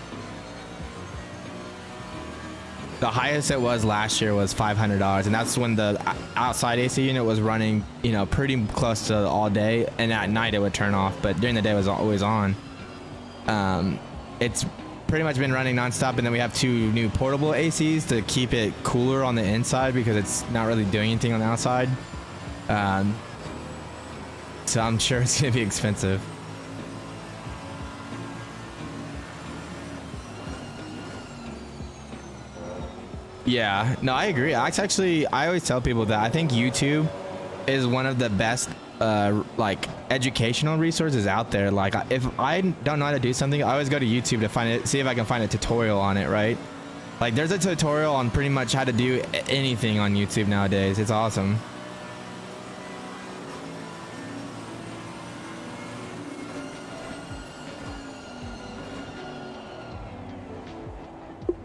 The highest it was last year was $500, and that's when the outside AC unit was running, you know, pretty close to all day, and at night it would turn off, but during the day it was always on. It's pretty much been running nonstop, and then we have 2 new portable ACs to keep it cooler on the inside because it's not really doing anything on the outside. So I'm sure it's gonna be expensive. Yeah, no, I agree. I always tell people that I think YouTube is one of the best like educational resources out there. Like if I don't know how to do something, I always go to YouTube to find it, see if I can find a tutorial on it, right? Like there's a tutorial on pretty much how to do anything on YouTube nowadays. It's awesome.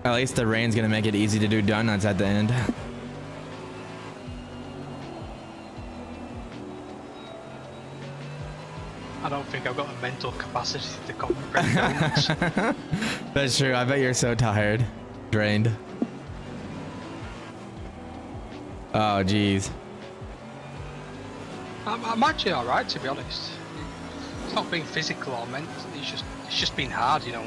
At least the rain's gonna make it easy to do donuts at the end. I don't think I've got the mental capacity to comprehend donuts. That's true. I bet you're so tired, drained. Oh, geez. I'm actually all right, to be honest. It's not being physical or mental. It's just been hard, you know.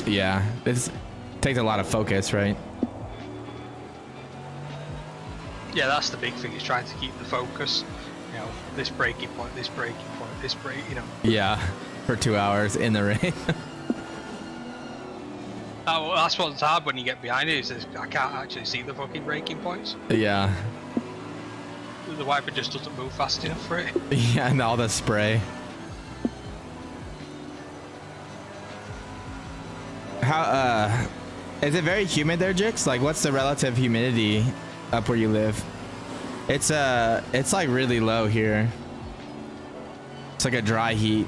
Yeah, this takes a lot of focus, right? Yeah, that's the big thing, is trying to keep the focus. You know, this breaking point, this breaking point, this break, you know. Yeah, for 2 hours in the rain. Oh, that's what's hard when you get behind it, is I can't actually see the fucking breaking points. Yeah. The wiper just doesn't move fast enough for it. Yeah, and all the spray. How, is it very humid there, Jix? Like, what's the relative humidity up where you live? It's like really low here. It's like a dry heat.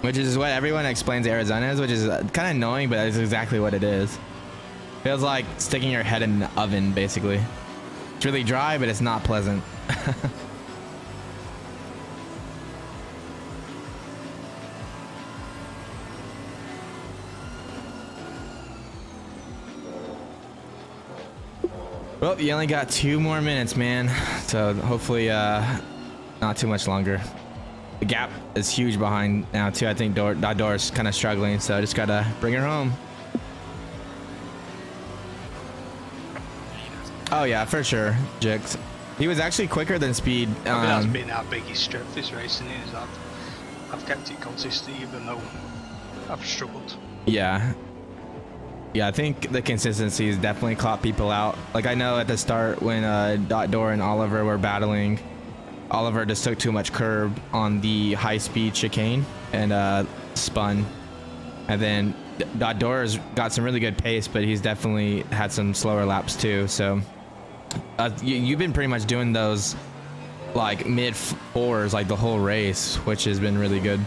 Which is what everyone explains Arizona is, which is kind of annoying, but it's exactly what it is. Feels like sticking your head in an oven, basically. It's really dry, but it's not pleasant. Well, you only got 2 more minutes, man. So hopefully, not too much longer. The gap is huge behind now too. I think Door's kind of struggling, so I just gotta bring her home. Oh yeah, for sure, Jix. He was actually quicker than Speed. I mean, that's been our biggest strength this racing, is that I've kept it consistent even though I've struggled. Yeah. Yeah, I think the consistency has definitely caught people out. Like I know at the start when Door and Oliver were battling, Oliver just took too much curb on the high-speed chicane and spun. And then Door's got some really good pace, but he's definitely had some slower laps too. So you've been pretty much doing those like mid-4s like the whole race, which has been really good.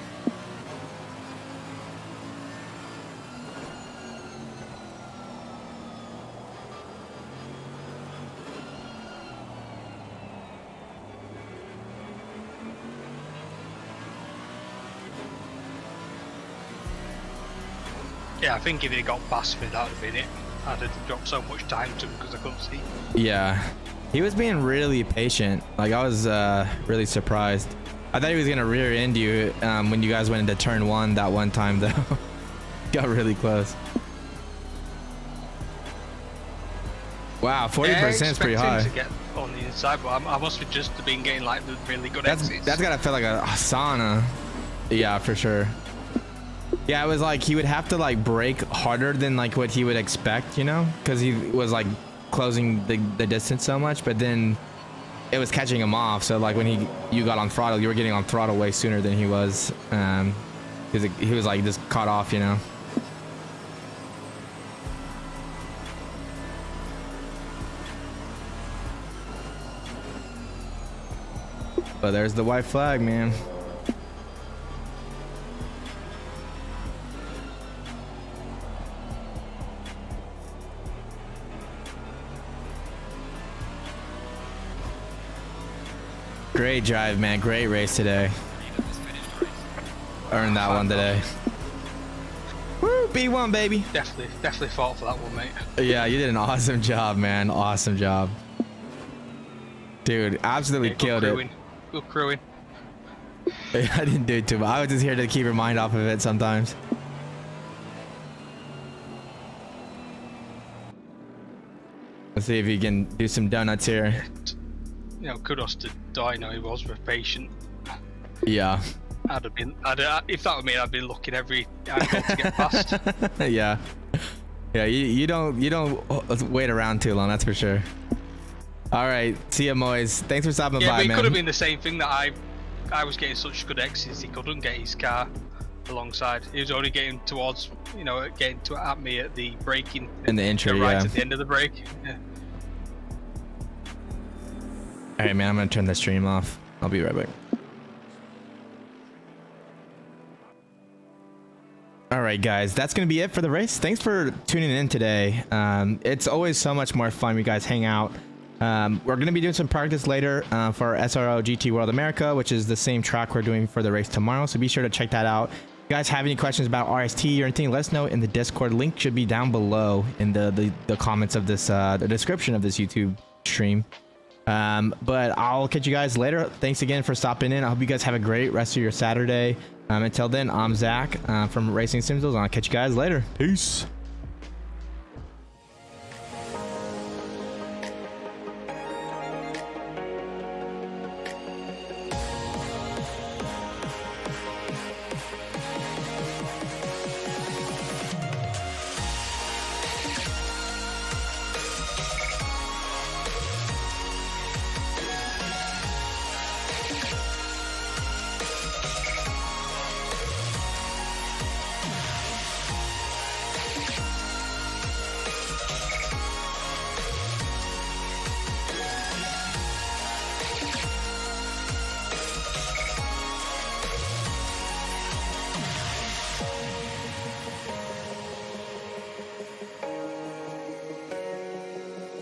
Yeah, I think if it got past me, that would have been it. I had to drop so much time to him because I couldn't see. Yeah, he was being really patient. Like I was really surprised. I thought he was gonna rear end you when you guys went into turn 1 that one time though. Got really close. Wow, 40% is pretty high. To get on the inside, but I must have just been getting like the really good exits. That's gotta feel like a sauna. Yeah, for sure. Yeah, it was like he would have to like brake harder than like what he would expect, you know, because he was like closing the distance so much, but then it was catching him off. So like when you got on throttle, you were getting on throttle way sooner than he was, because he was like just caught off, you know. But there's the white flag, man. Great drive, man. Great race today. Earned that one today. Woo, B1, baby. Definitely fought for that one, mate. Yeah, you did an awesome job, man. Awesome job. Dude, absolutely killed it. Good crewing. I didn't do it too much. I was just here to keep your mind off of it sometimes. Let's see if you can do some donuts here. You know, kudos to Dino. He was very patient. Yeah. If that were me, I'd be looking every angle to get past. Yeah. Yeah, you don't wait around too long, that's for sure. All right, see ya, Moise. Thanks for stopping by, but it man. could have been the same thing that I was getting such good exits. He couldn't get his car alongside. He was only getting towards, you know, at me at the braking. In the intro, right yeah. at the end of the break. Yeah. All right, man. I'm gonna turn the stream off. I'll be right back. All right, guys, that's gonna be it for the race. Thanks for tuning in today. It's always so much more fun when you guys hang out. We're gonna be doing some practice later for SRO GT World America, which is the same track we're doing for the race tomorrow. So be sure to check that out. If you guys have any questions about RST or anything, let us know in the Discord. Link should be down below in the comments of this, the description of this YouTube stream. But I'll catch you guys later. Thanks again for stopping in. I hope you guys have a great rest of your Saturday. Until then, I'm Zach from RacingSimTools, and I'll catch you guys later. Peace.